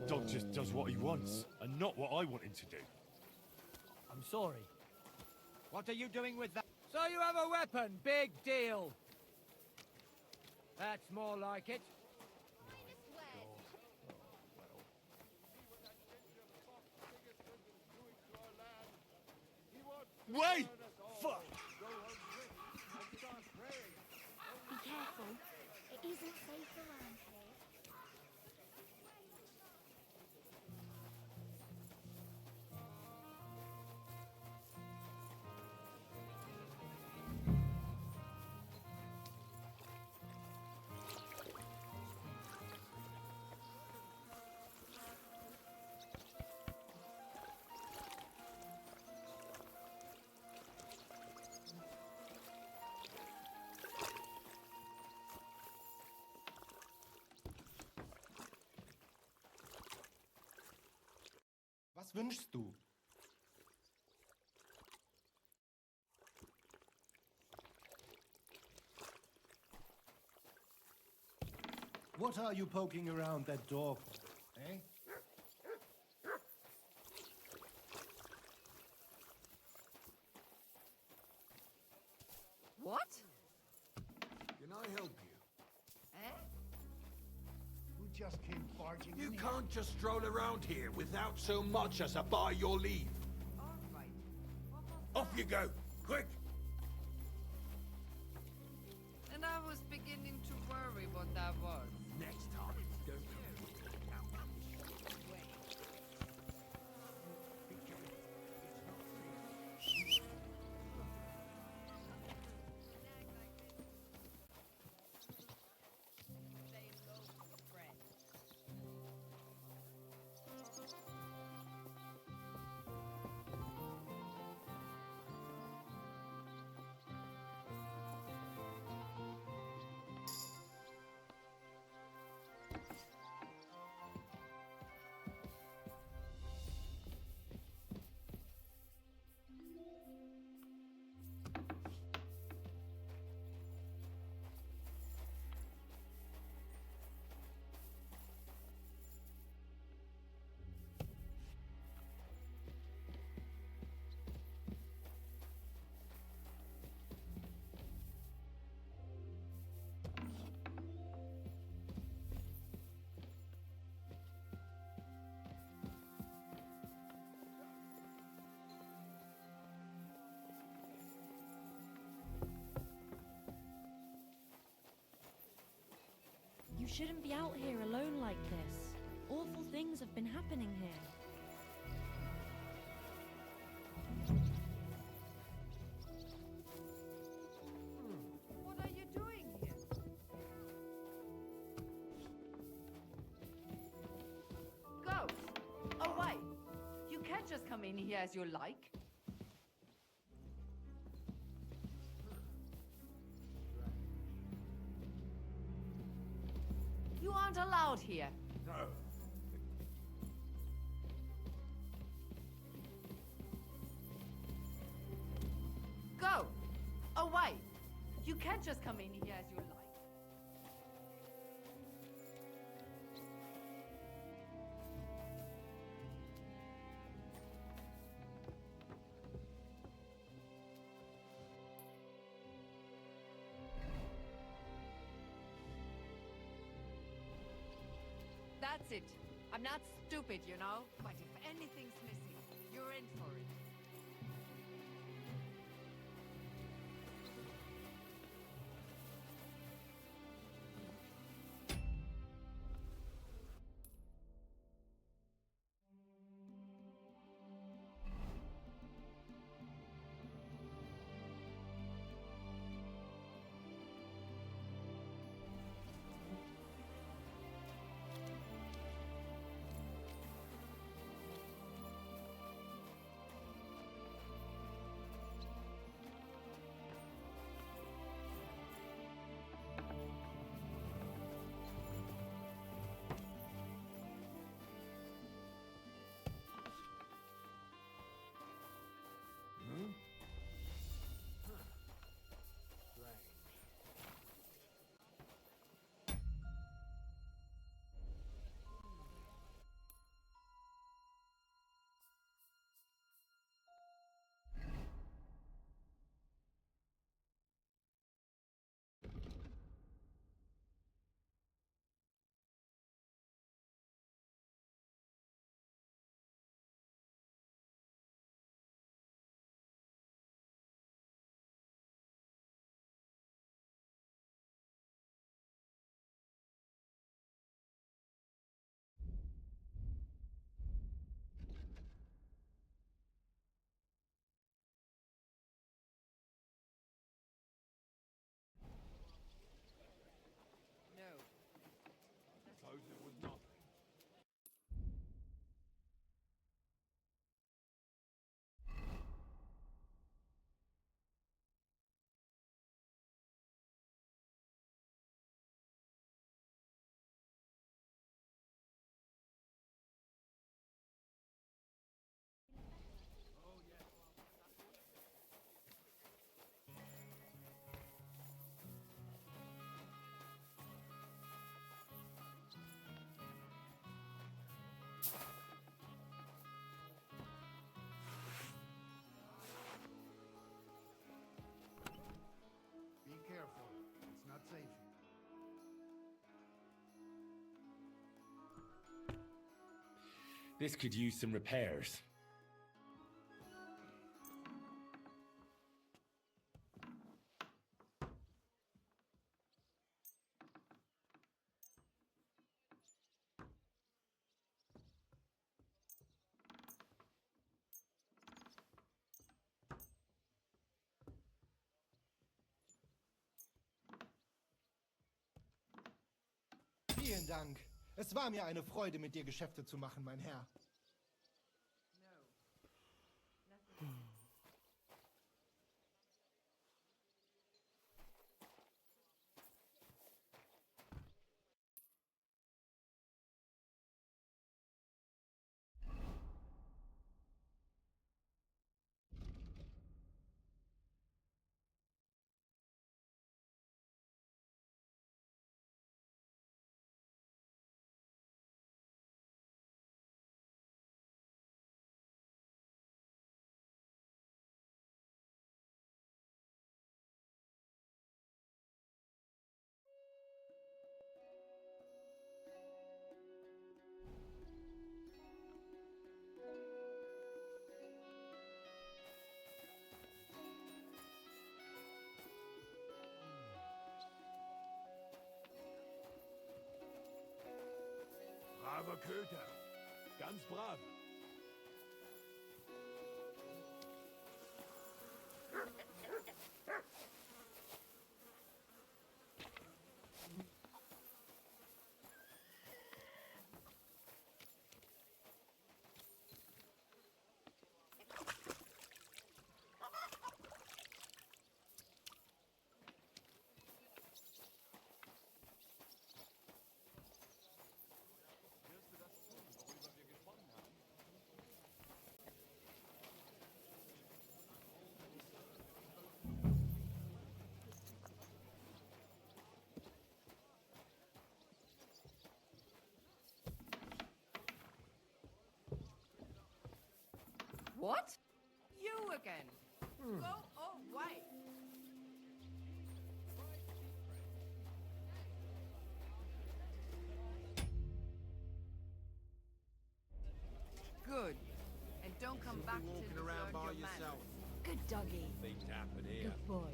That dog just does what he wants, and not what I want him to do. I'm sorry. What are you doing with that? So you have a weapon, big deal. That's more like it. Wait! Fuck! Be careful. It isn't safe around here. Was wünschst du? What are you poking around that door for, eh? What? Can I help you? Eh? Who just came barging You in here? can't just stroll around here without so much as a by your leave. All right. Off you go, quick! And I was beginning to worry what that was. Next time, don't You shouldn't be out here alone like this. Awful things have been happening here. What are you doing here? Ghost! Away! You can't just come in here as you like. You aren't allowed here. No. Go! Away! You can't just come in here as you like. That's it. I'm not stupid, you know? But if anything's missing, you're in for it. This could use some repairs. Vielen Dank. Es war mir eine Freude, mit dir Geschäfte zu machen, mein Herr. Braver Köter. Ganz brav. What? You again? Go away! Good. And don't come back till you've learned your manners. Good doggy. Things happen here. Good boy.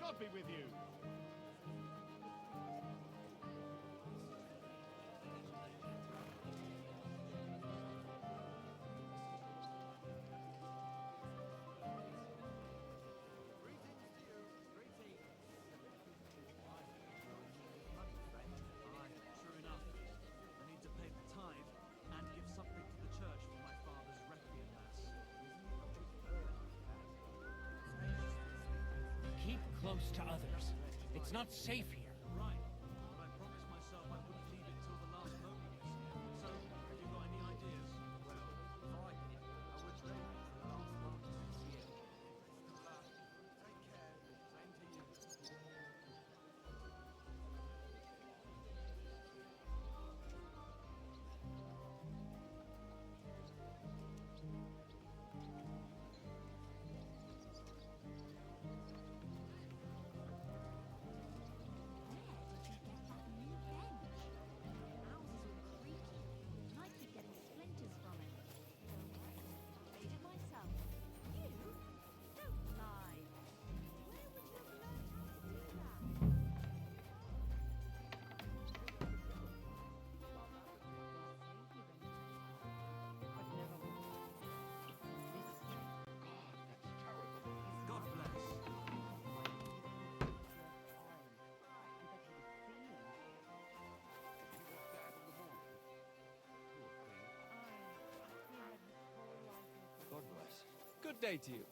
God be with you. True enough. I need to pay the tithe and give something to the church for my father's requiem mass. Keep close to others. It's not safe here. Right. But I promised myself I wouldn't leave it till the last moment gets here. So, have you got any ideas? Well, if I did, I would leave it till the last moment this year. Take care. Same to you. Good day to you.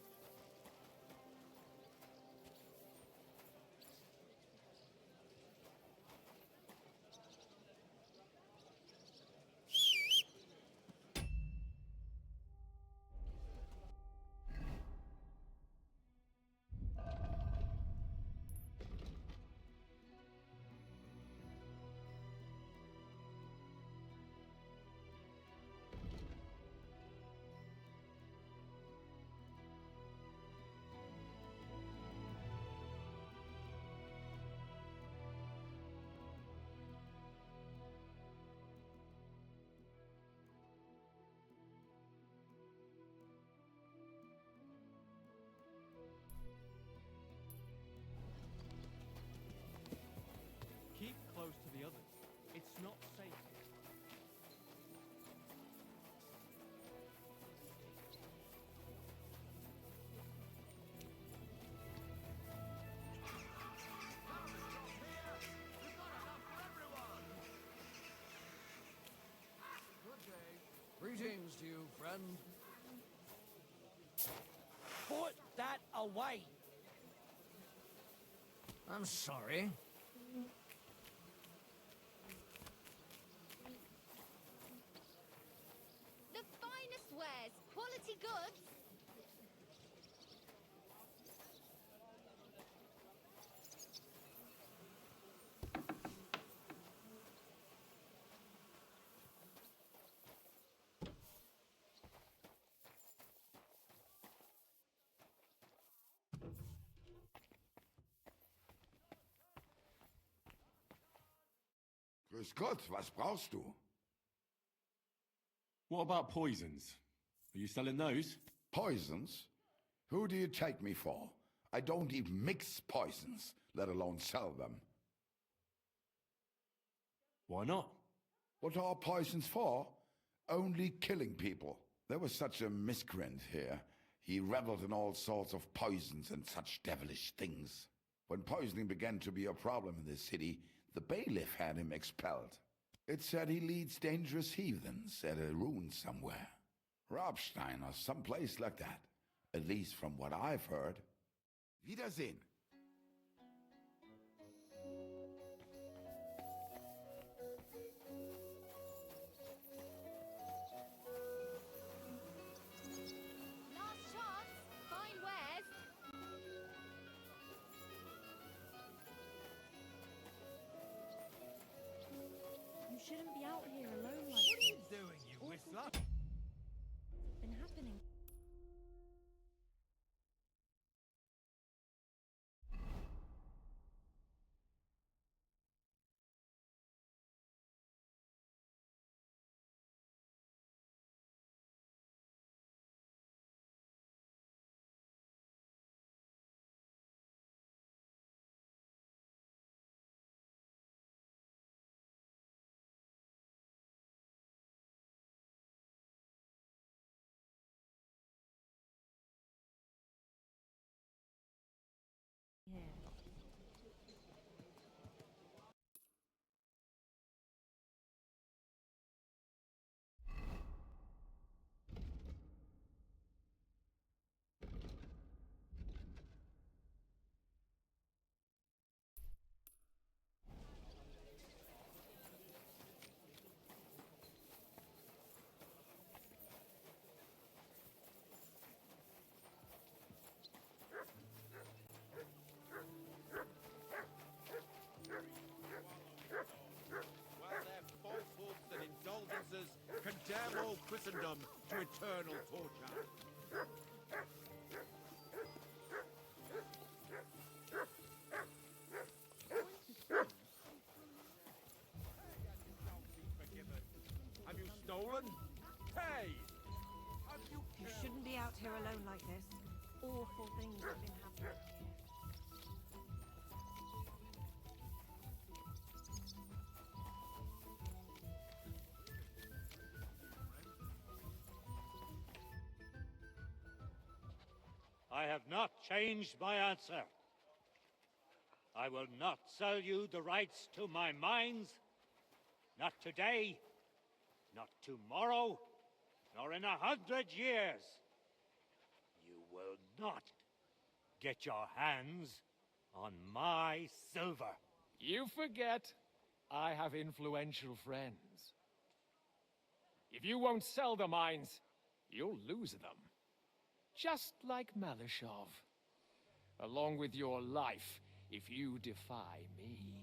Keep close to the others. It's not safe here. Good day. Greetings to you, friend. Put that away! I'm sorry. The finest wares, quality goods. Grüß Gott, was brauchst du? What about poisons? Are you selling those? Poisons? Who do you take me for? I don't even mix poisons, let alone sell them. Why not? What are poisons for? Only killing people. There was such a miscreant here. He reveled in all sorts of poisons and such devilish things. When poisoning began to be a problem in the city, the bailiff had him expelled. It said he leads dangerous heathens at a ruin somewhere. Robstein or someplace like that. At least from what I've heard. Wiedersehen. Last chance. Fine wares. You shouldn't be out here alone like What are you this. doing, you whistler? What's been happening? Here. While their falsehoods and indulgences condemn all Christendom to eternal torture. Have you stolen? Hey! Have you You shouldn't be out here alone like this. Awful things have been happening here. I have not changed my answer. I will not sell you the rights to my mines. Not today, not tomorrow, nor in 100 years. You not get your hands on my silver. You forget I have influential friends. If you won't sell the mines, you'll lose them. Just like Malishov. Along with your life, if you defy me.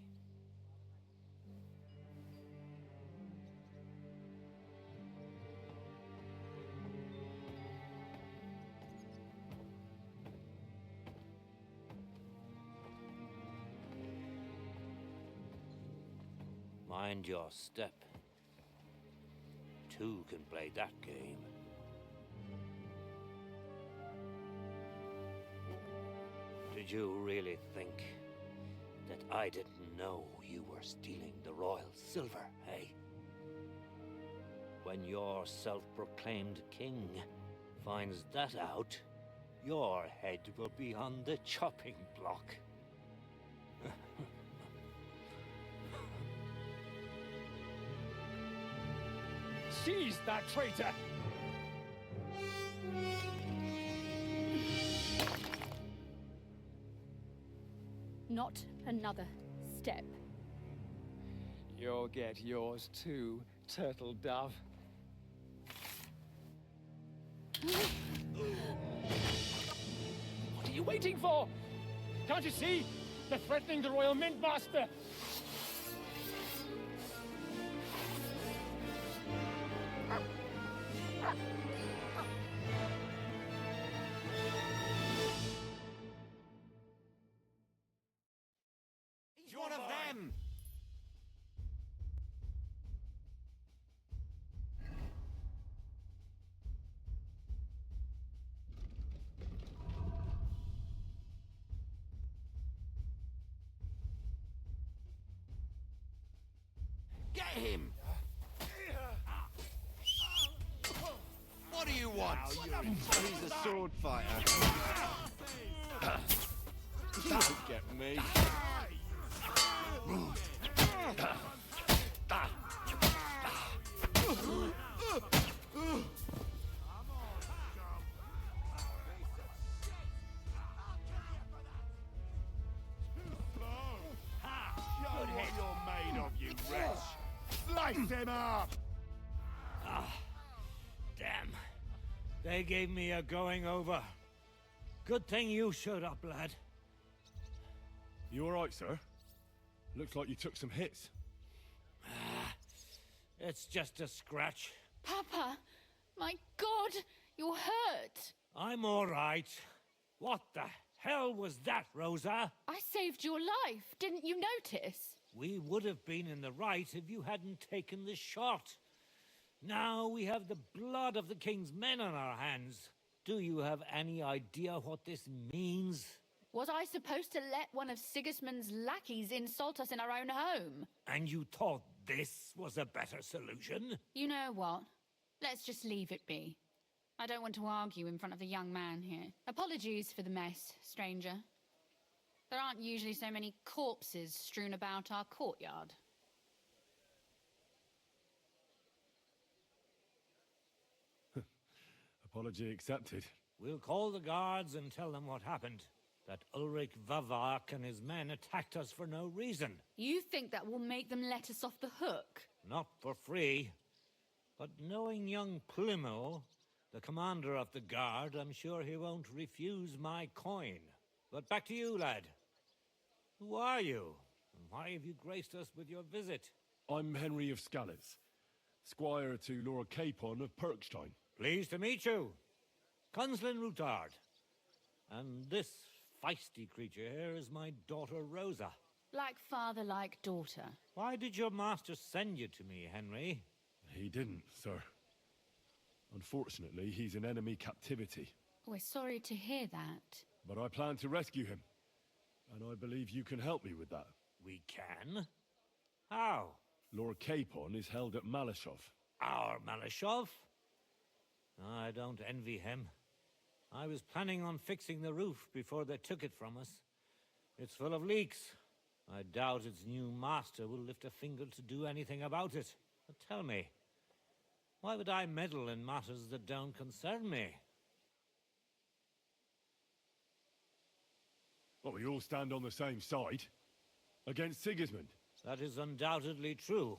Mind your step. Two can play that game. Did you really think that I didn't know you were stealing the royal silver, eh? When your self-proclaimed king finds that out, your head will be on the chopping block. Seize that traitor! Not another step. You'll get yours too, turtle dove. What are you waiting for? Can't you see? They're threatening the Royal Mint Master! He's one of them! Get him! What do you want? He's a sword fighter. Don't get me. Good head you're made of, you wretch! Slice him up! Ah, damn. They gave me a going over. Good thing you showed up, lad. You alright, sir? Looks like you took some hits. It's just a scratch. Papa, my God, you're hurt. I'm all right. What the hell was that, Rosa? I saved your life. Didn't you notice? We would have been in the right if you hadn't taken the shot. Now we have the blood of the king's men on our hands. Do you have any idea what this means? Was I supposed to let one of Sigismund's lackeys insult us in our own home? And you thought this was a better solution? You know what? Let's just leave it be. I don't want to argue in front of the young man here. Apologies for the mess, stranger. There aren't usually so many corpses strewn about our courtyard. Apology accepted. We'll call the guards and tell them what happened. That Ulrich Vavak and his men attacked us for no reason. You think that will make them let us off the hook? Not for free. But knowing young Plymel, the commander of the guard, I'm sure he won't refuse my coin. But back to you, lad. Who are you? And why have you graced us with your visit? I'm Henry of Scallis, squire to Lord Capon of Perkstein. Pleased to meet you. Conslin Routard. And this feisty creature here is my daughter Rosa. Like father, like daughter. Why did your master send you to me, Henry? He didn't, sir. Unfortunately, he's in enemy captivity. We're sorry to hear that. But I plan to rescue him. And I believe you can help me with that. We can? How? Lord Capon is held at Malishov. Our Malishov? I don't envy him. I was planning on fixing the roof before they took it from us. It's full of leaks. I doubt its new master will lift a finger to do anything about it. But tell me, why would I meddle in matters that don't concern me? Well, we all stand on the same side. Against Sigismund. That is undoubtedly true.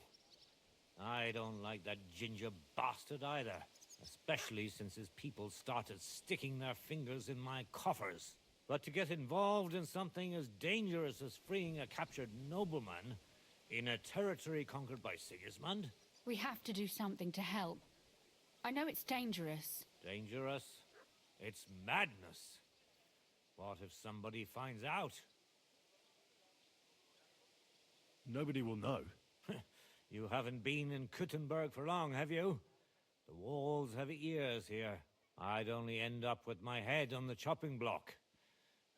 I don't like that ginger bastard either. Especially since his people started sticking their fingers in my coffers. But to get involved in something as dangerous as freeing a captured nobleman in a territory conquered by Sigismund? We have to do something to help. I know it's dangerous. Dangerous? It's madness. What if somebody finds out? Nobody will know. You haven't been in Kuttenberg for long, have you? The walls have ears here. I'd only end up with my head on the chopping block.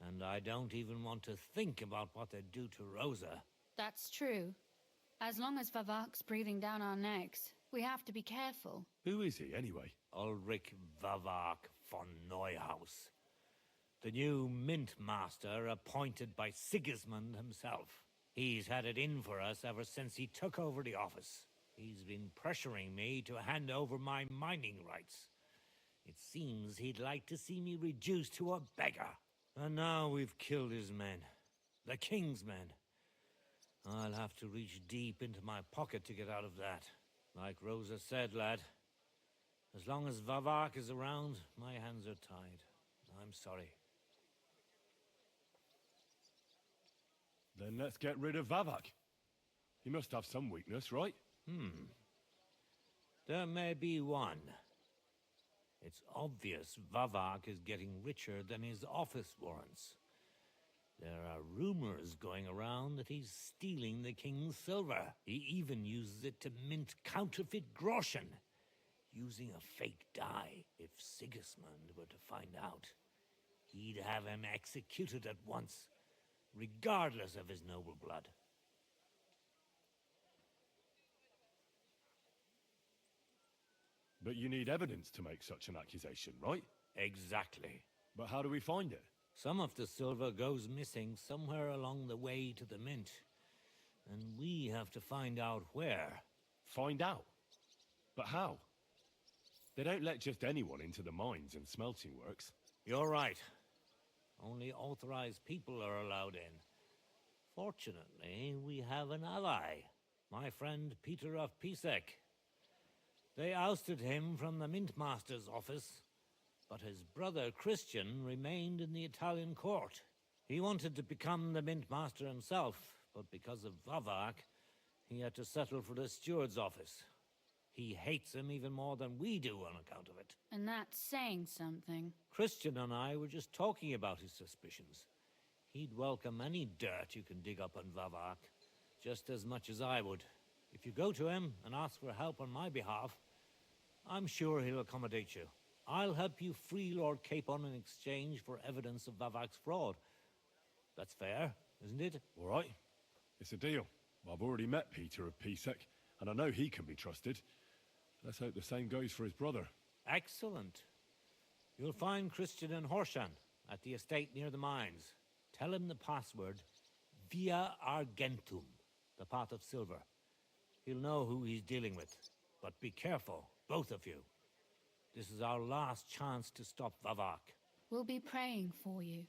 And I don't even want to think about what they'd do to Rosa. That's true. As long as Vavak's breathing down our necks, we have to be careful. Who is he, anyway? Ulrich Vavak von Neuhaus. The new mint master appointed by Sigismund himself. He's had it in for us ever since he took over the office. He's been pressuring me to hand over my mining rights. It seems he'd like to see me reduced to a beggar. And now we've killed his men. The king's men. I'll have to reach deep into my pocket to get out of that. Like Rosa said, lad. As long as Vavak is around, my hands are tied. I'm sorry. Then let's get rid of Vavak. He must have some weakness, right? There may be one. It's obvious Vavak is getting richer than his office warrants. There are rumors going around that he's stealing the king's silver. He even uses it to mint counterfeit groschen, using a fake dye. If Sigismund were to find out, he'd have him executed at once, regardless of his noble blood. But you need evidence to make such an accusation, right? Exactly. But how do we find it? Some of the silver goes missing somewhere along the way to the mint. And we have to find out where. Find out? But how? They don't let just anyone into the mines and smelting works. You're right. Only authorized people are allowed in. Fortunately, we have an ally. My friend Peter of Pisek. They ousted him from the Mint Master's office, but his brother Christian remained in the Italian court. He wanted to become the Mint Master himself, but because of Vavak, he had to settle for the steward's office. He hates him even more than we do on account of it. And that's saying something. Christian and I were just talking about his suspicions. He'd welcome any dirt you can dig up on Vavak, just as much as I would. If you go to him and ask for help on my behalf, I'm sure he'll accommodate you. I'll help you free Lord Capon in exchange for evidence of Vavak's fraud. That's fair, isn't it? All right. It's a deal. I've already met Peter of Pisek, and I know he can be trusted. Let's hope the same goes for his brother. Excellent. You'll find Christian in Horshan, at the estate near the mines. Tell him the password, Via Argentum, the pot of silver. He'll know who he's dealing with. But be careful, both of you. This is our last chance to stop Vavak. We'll be praying for you.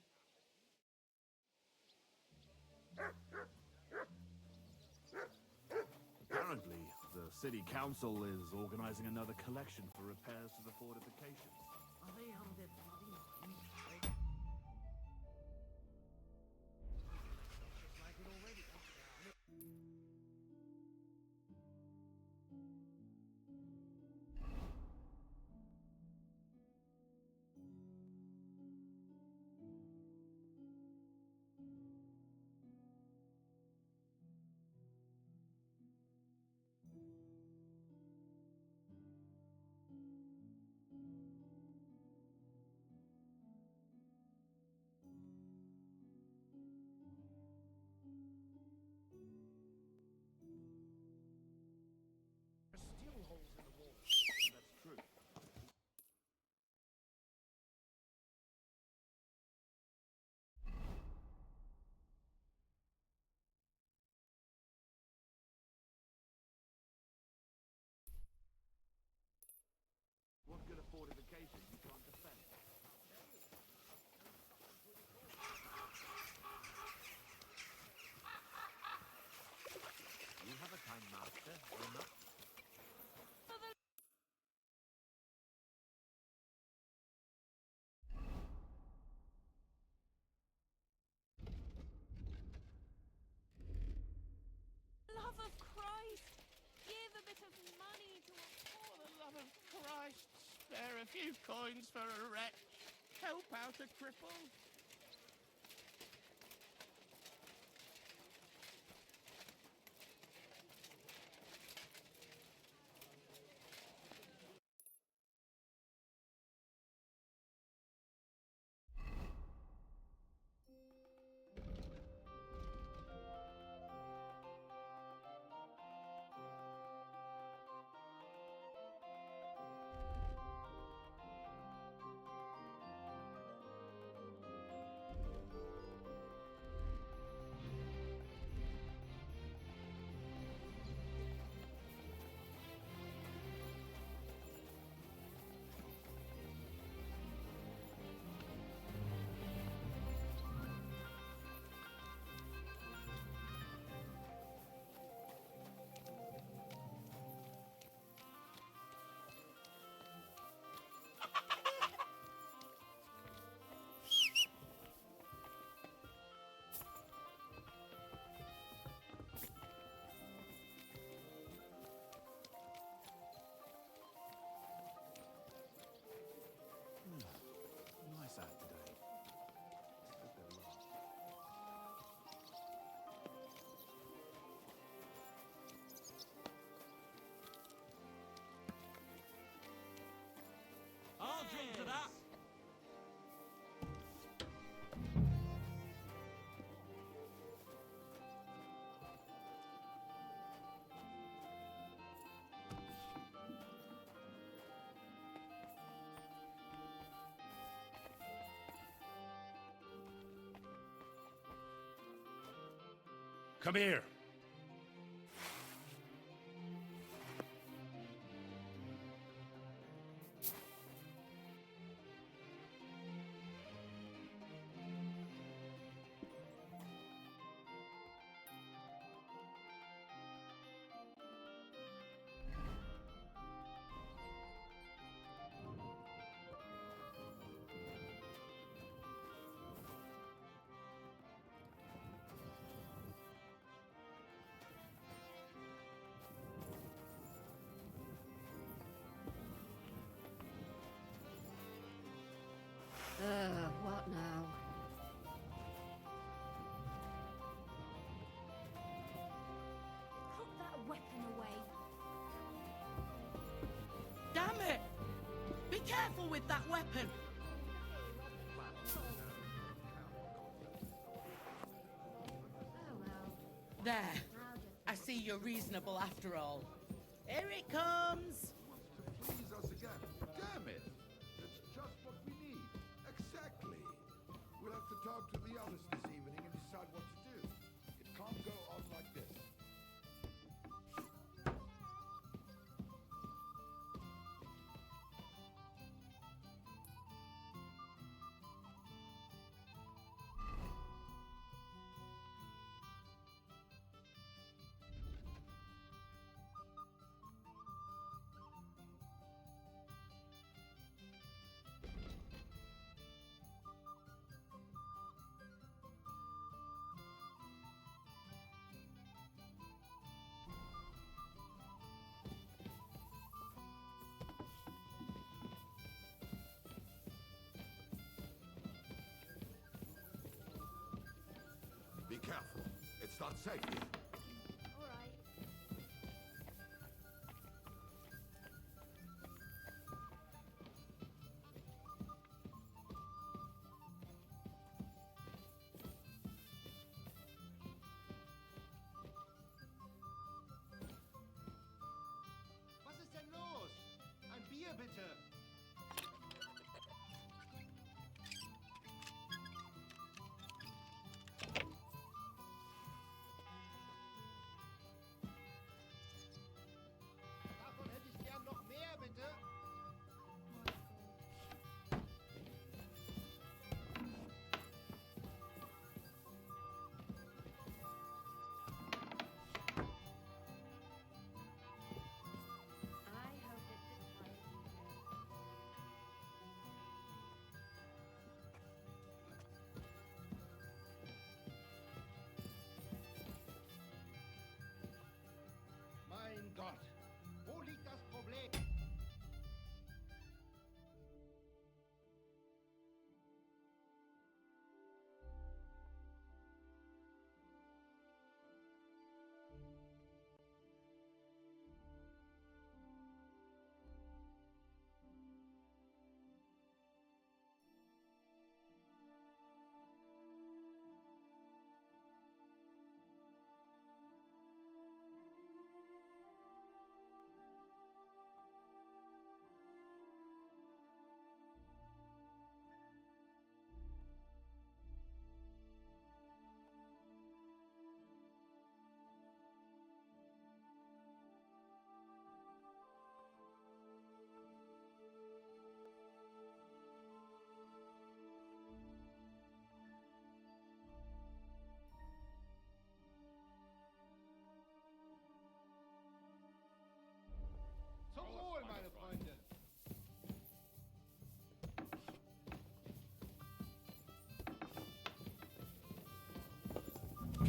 Apparently, the city council is organizing another collection for repairs to the fortifications. Are they on their bloody minds? Like it already. bit of money to For the love of Christ, spare a few coins for a wretch. Help out a cripple. Nice out today. Hope they'll last. I'll drink to that. Come here. What now? Put that weapon away. Damn it! Be careful with that weapon! There. I see you're reasonable after all. Here it comes! Please us again. Damn it! It's just what we need. Exactly. We'll have to talk to the others this evening and decide what to do. It can't go on like this. Be careful. It's not safe here. All right. Was ist denn los? Ein Bier bitte.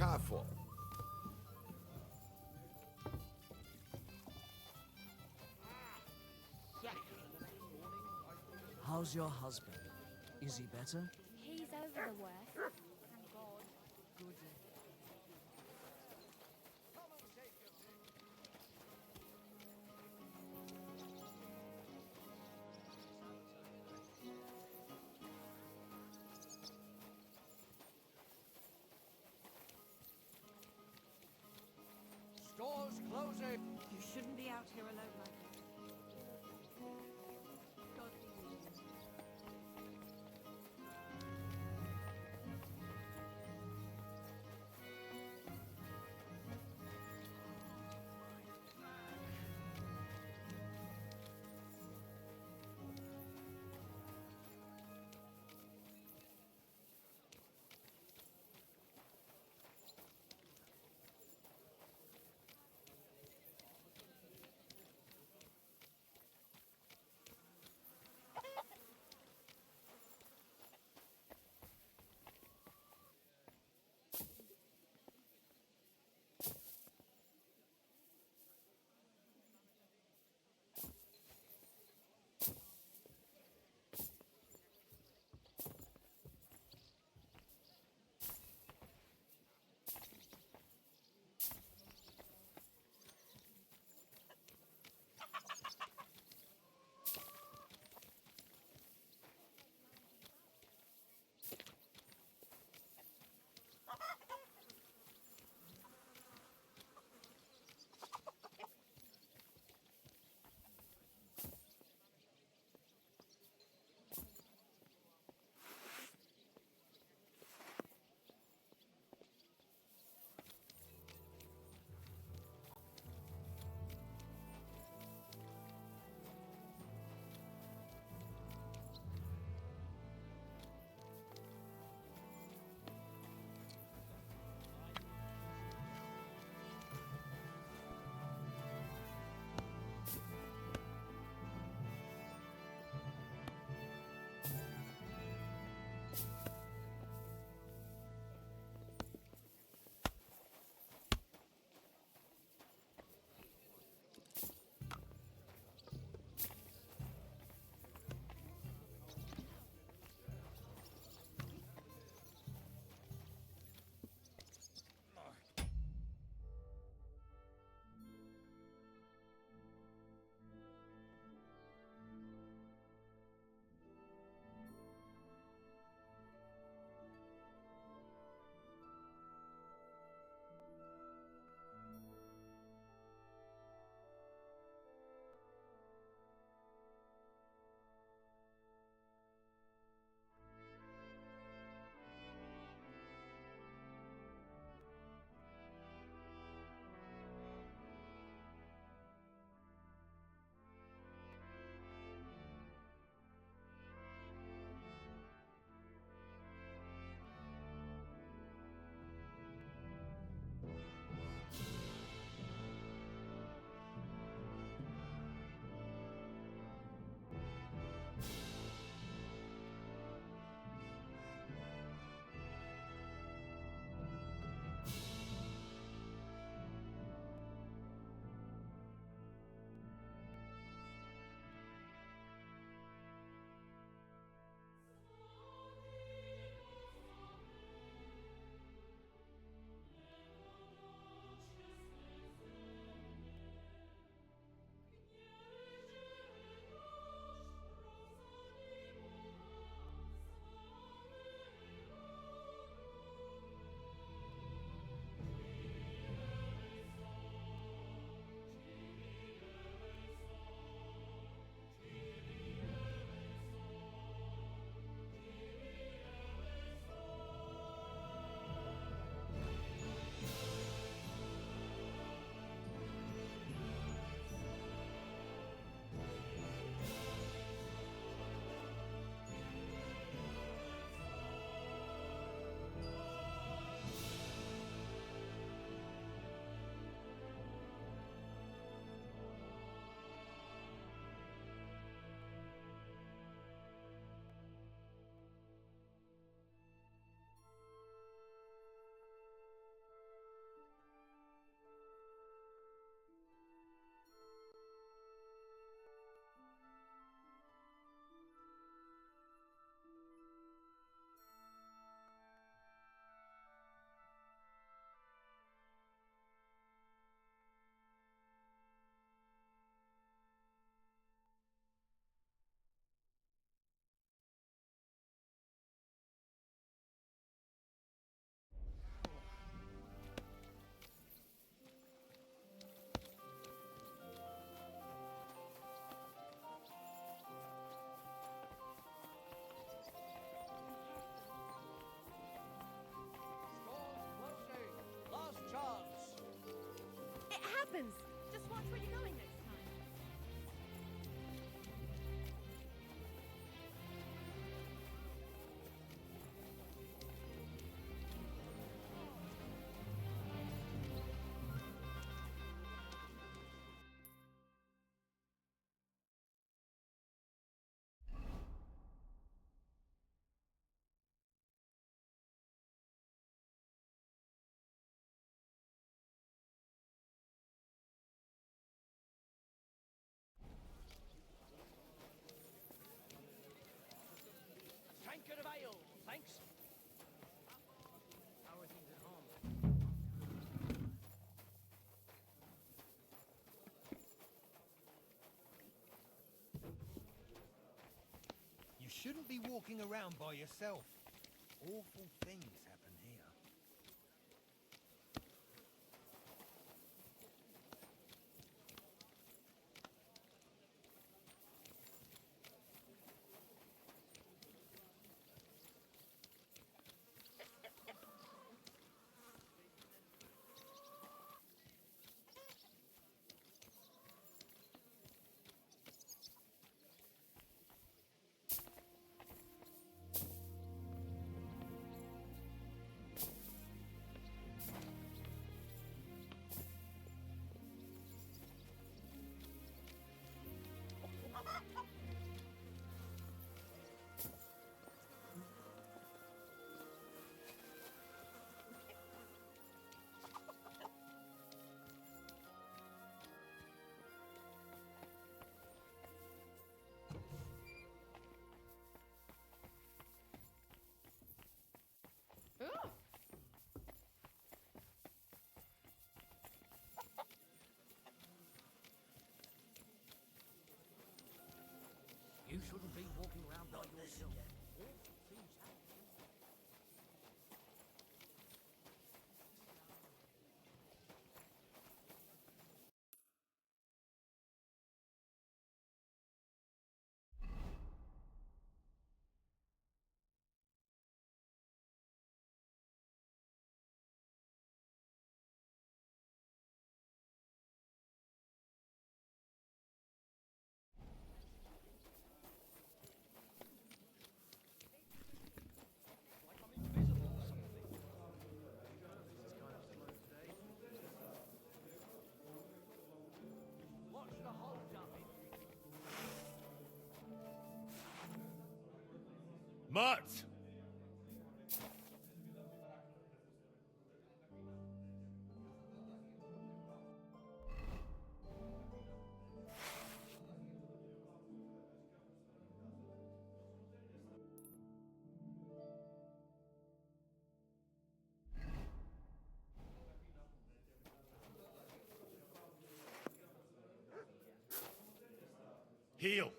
careful. How's your husband? Is he better? He's over the worst. Thank God. Good. Stores closing! You shouldn't be out here alone like this. God be with you. happens. Just watch where you're going next time. Tankard of ale, thanks. How are things at home? You shouldn't be walking around by yourself. Awful things happen here. Ugh. You shouldn't be walking around by yourself. Awful things happen. Watch the hole, dummy. Mutt! Heal!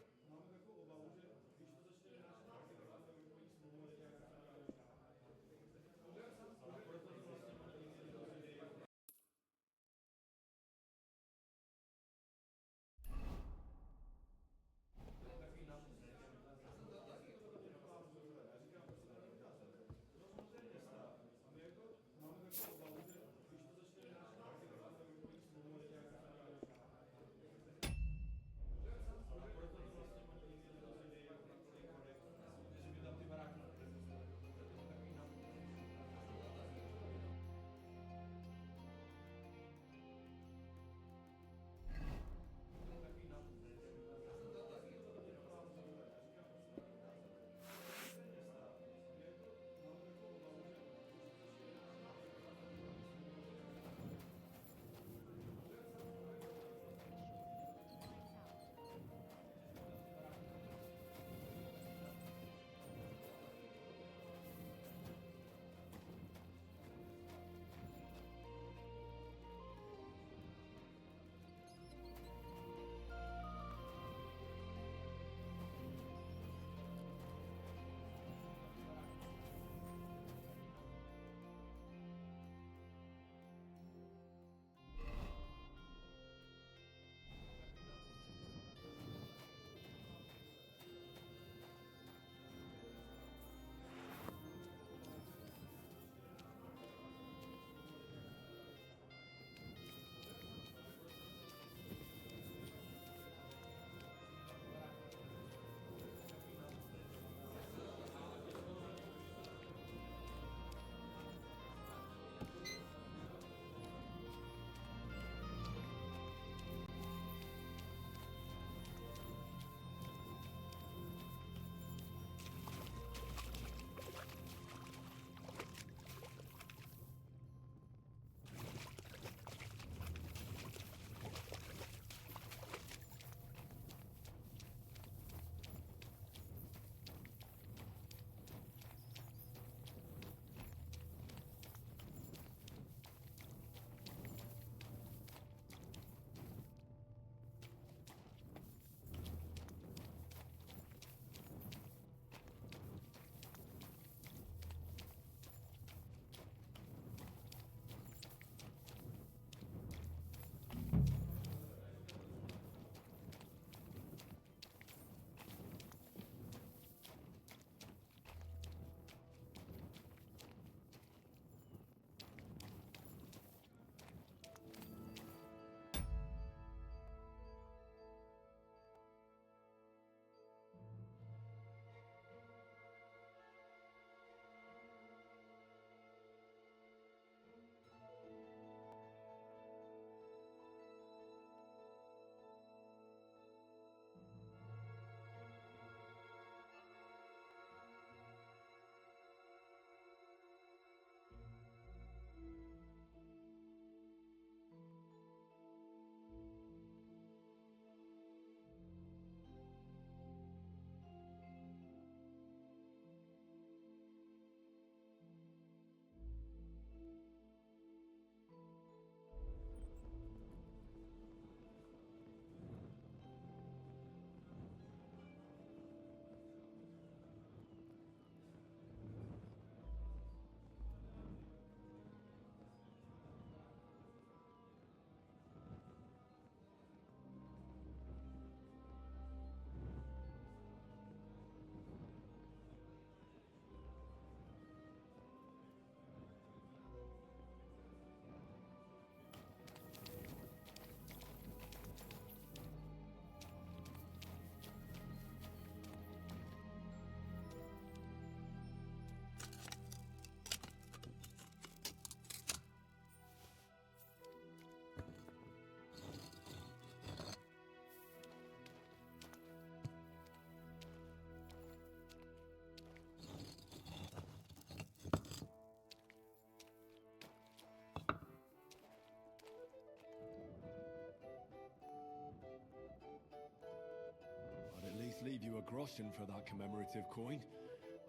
just leave you a groschen for that commemorative coin.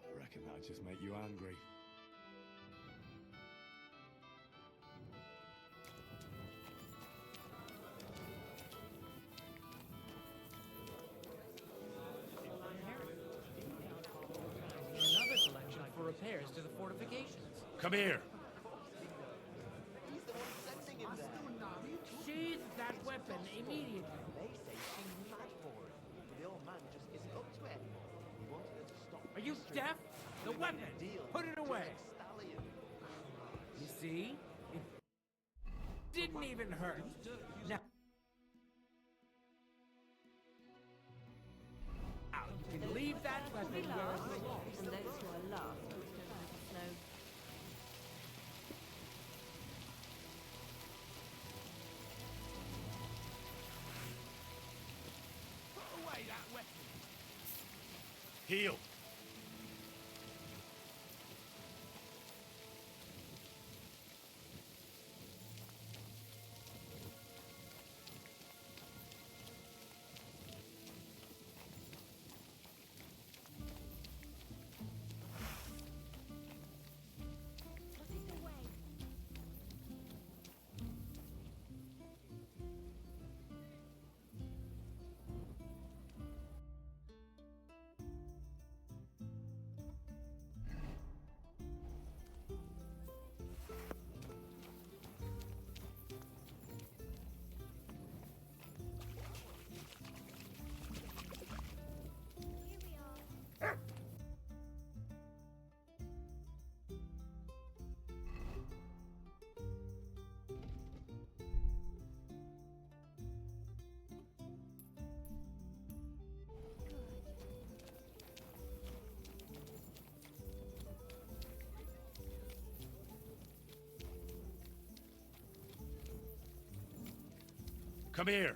I reckon that'd just make you angry. Another selection for repairs to the fortifications. Come here. Sheath that weapon immediately. Are you deaf? The weapon! Put it away! You see? It didn't even hurt. Now you can leave that weapon where it belongs. And those who are lost will still have to snow. Put away that weapon. Heal. Put it away. Here we are. Come here.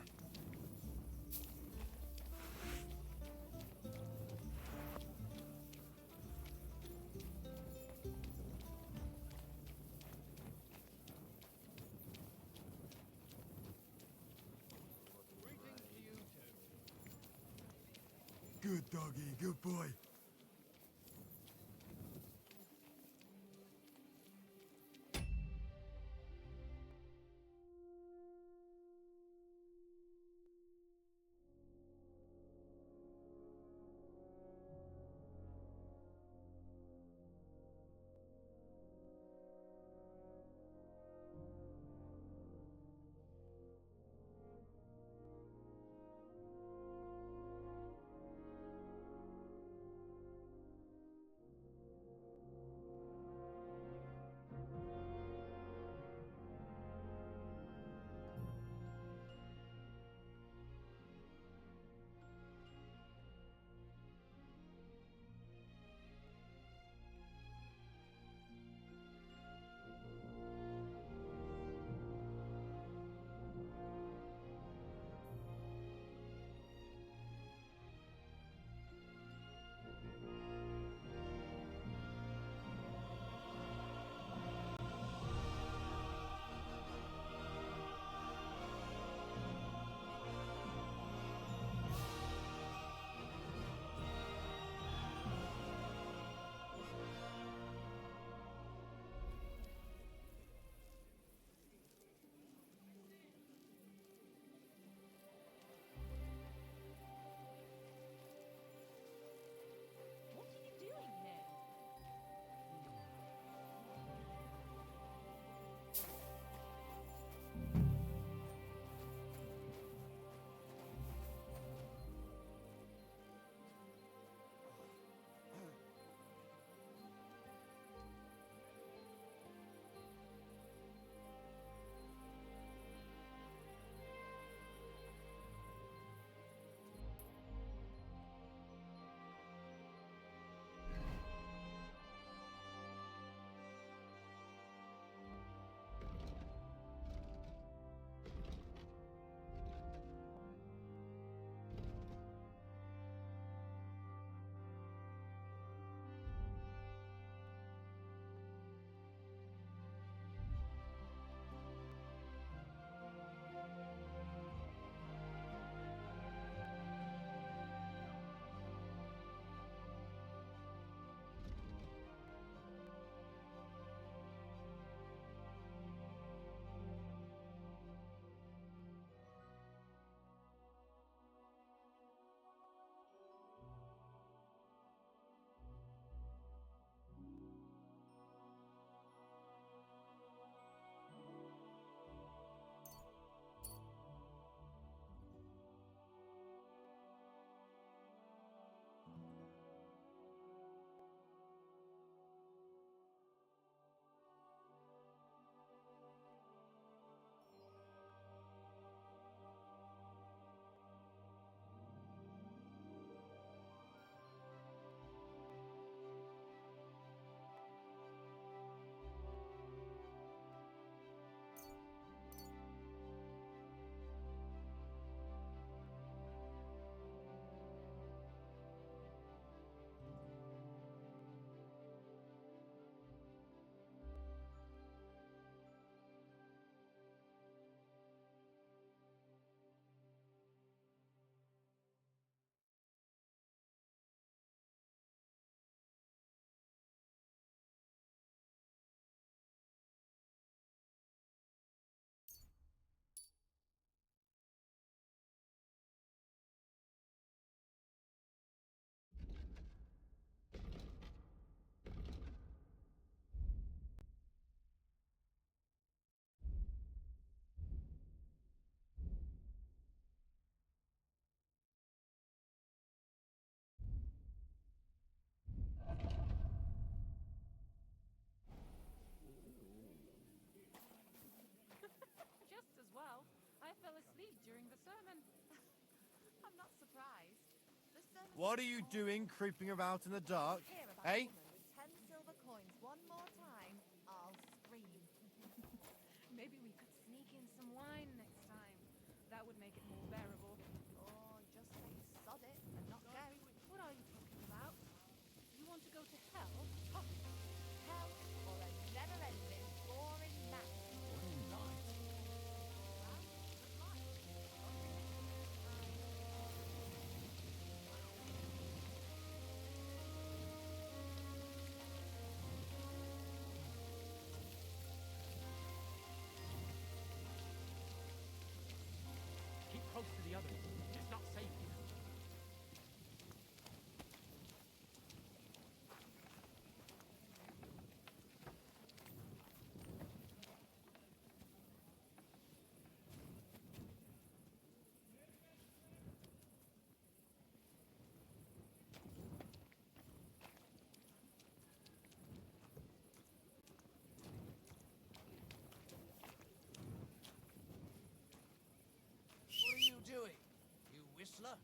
Good doggy, good boy. I'm not surprised. The servants What are you doing creeping about in the dark? hear about Hey? a woman with 10 silver coins one more time, I'll scream. Maybe we could sneak in some wine next time. That would make it more bearable. Or just say sod it and not go. What are you talking about? You want to go to hell? Huh. Hell or a never-ending, boring mass. What a night. Keep close to the others. It's not safe here. What are you doing, you whistler?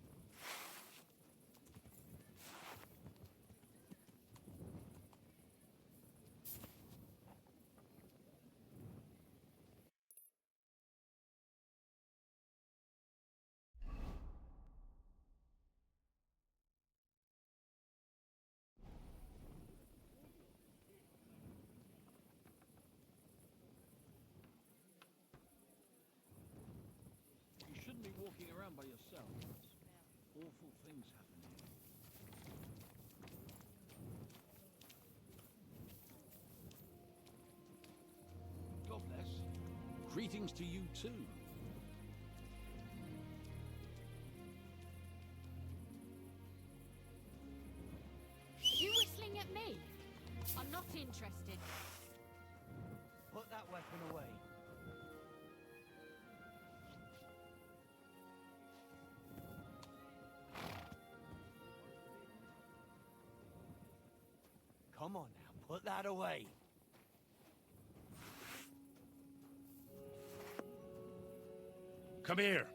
You shouldn't be walking around by yourself. Awful things happen here. God bless. Greetings to you too. Are you whistling at me? I'm not interested. Put that weapon away. Come on now, put that away. Come here.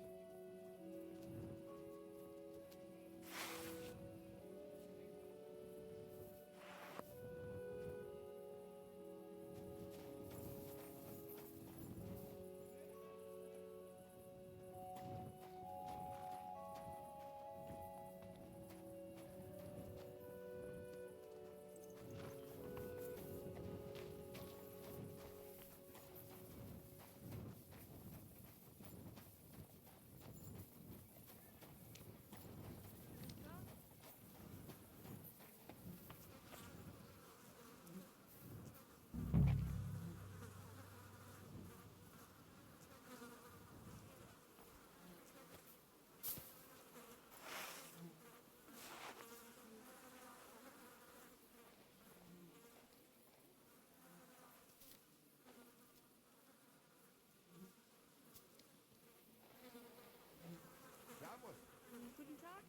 Guten Tag.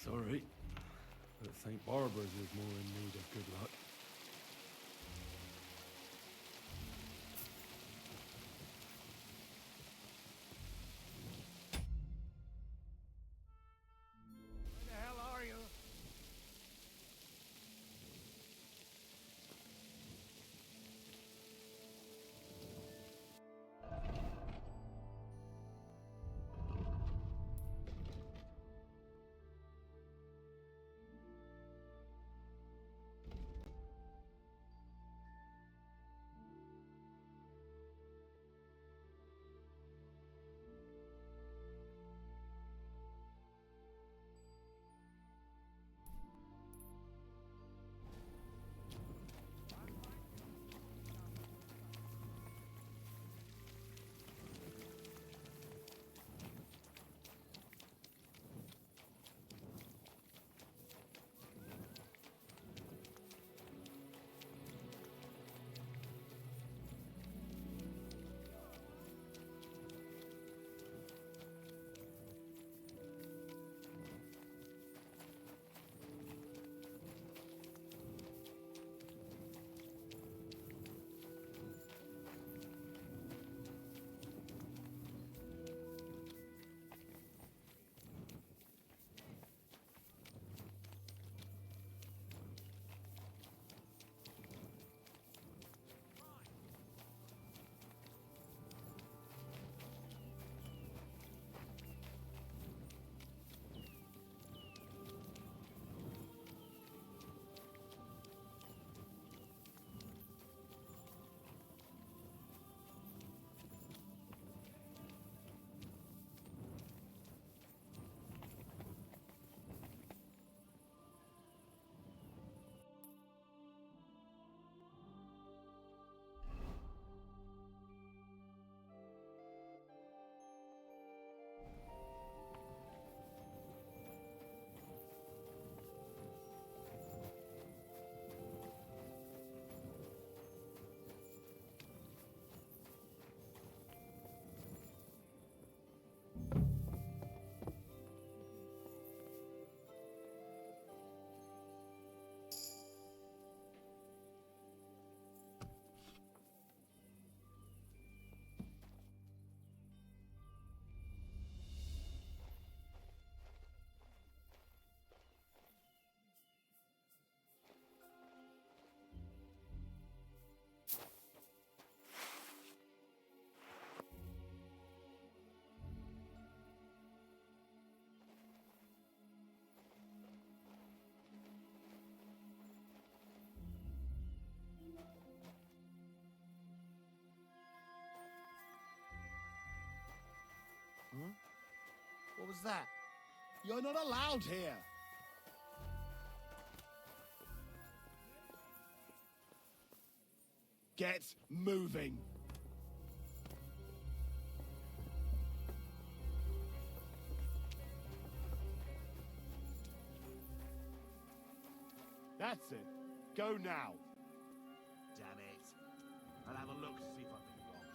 Sorry, but St. Barbara's is more in need of good luck. Where the hell are you? Huh? What was that? You're not allowed here! Get moving! That's it. Go now. Damn it. I'll have a look to see if I've been robbed.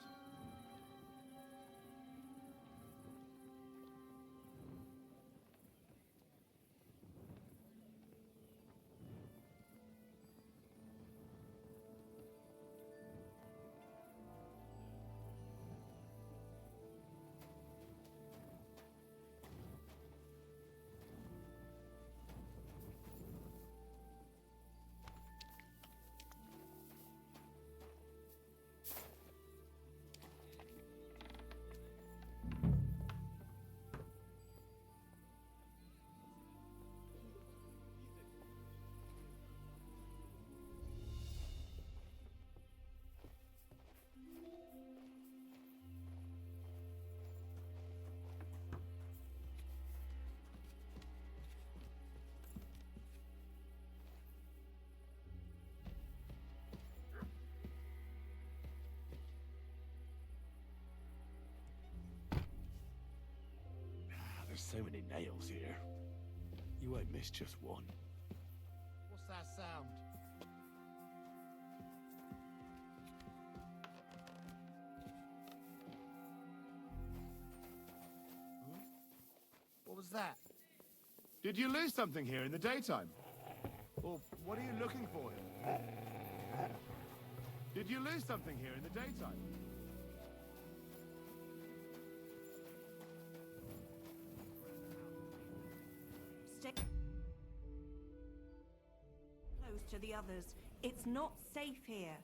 There's so many nails here. You won't miss just one. What's that sound? Huh? What was that? Did you lose something here in the daytime? Or what are you looking for here? Did you lose something here in the daytime? Stay close to the others. It's not safe here.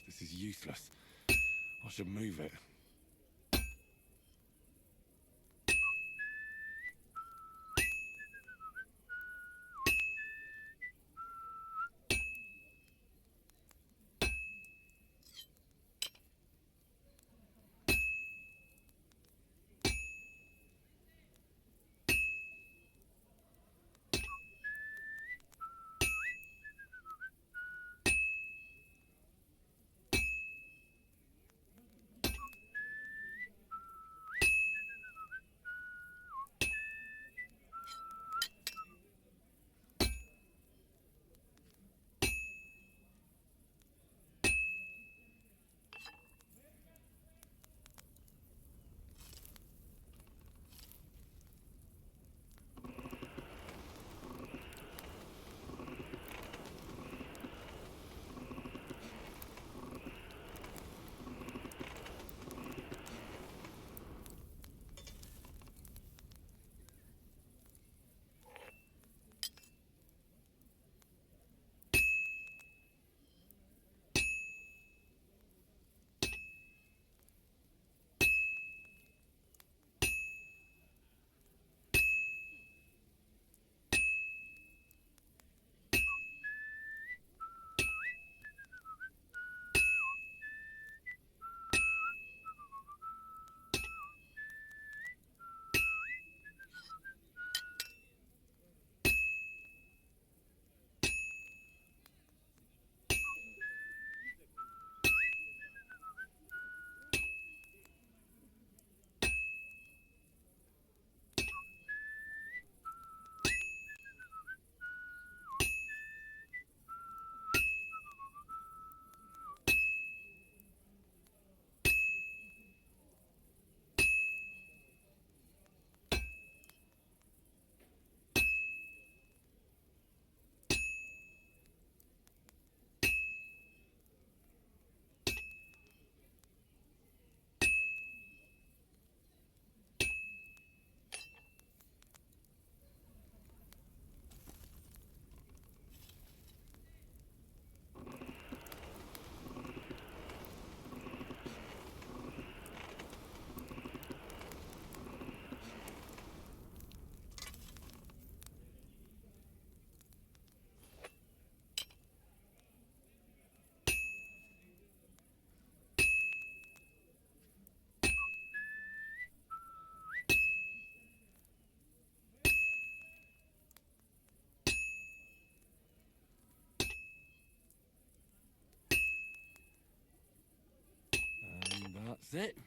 This is useless. I should move it. That's it.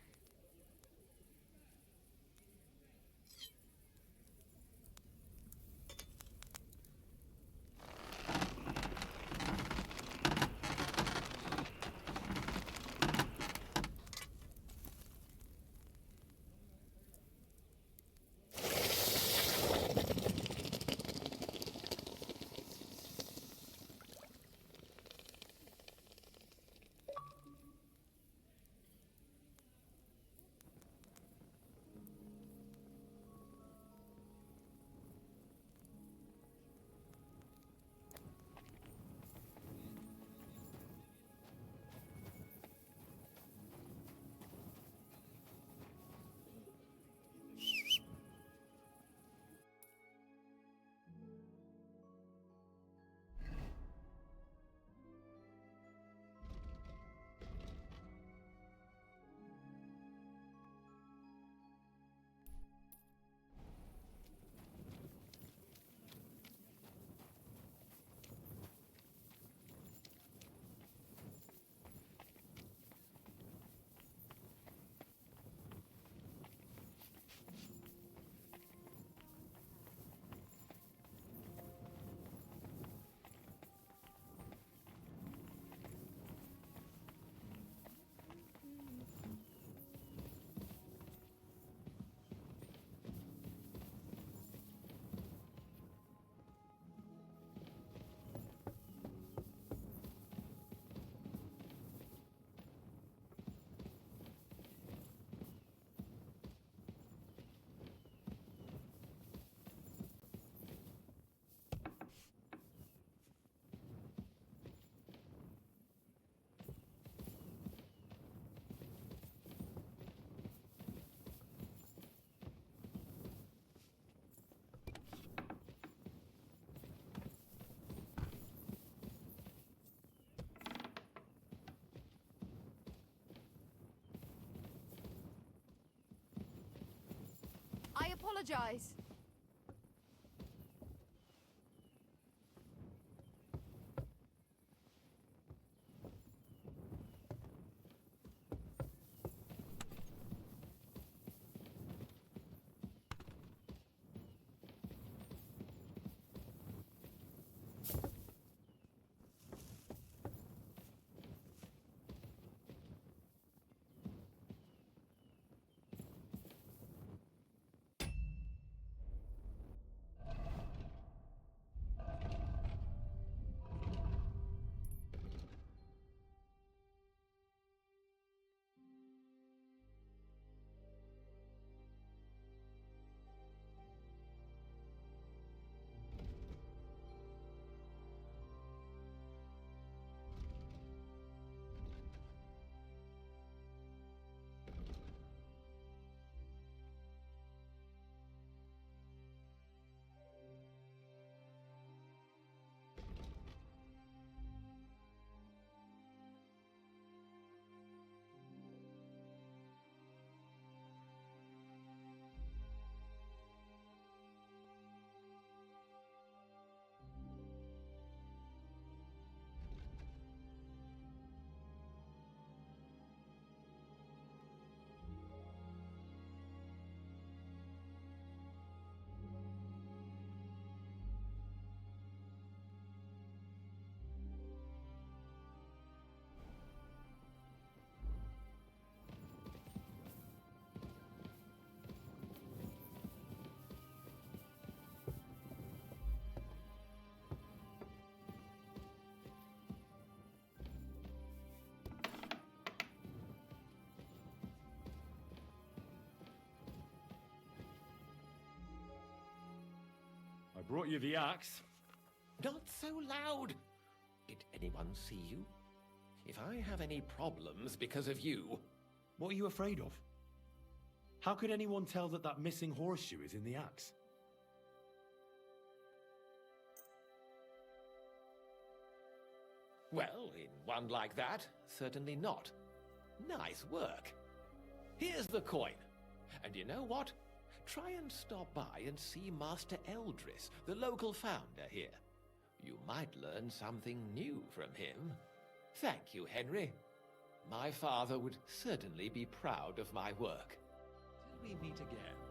I apologize. I brought you the axe. Not so loud! Did anyone see you? If I have any problems because of you... What are you afraid of? How could anyone tell that that missing horseshoe is in the axe? Well, in one like that, certainly not. Nice work. Here's the coin. And you know what? Try and stop by and see Master Eldris, the local founder here. You might learn something new from him. Thank you, Henry. My father would certainly be proud of my work. Till we meet again.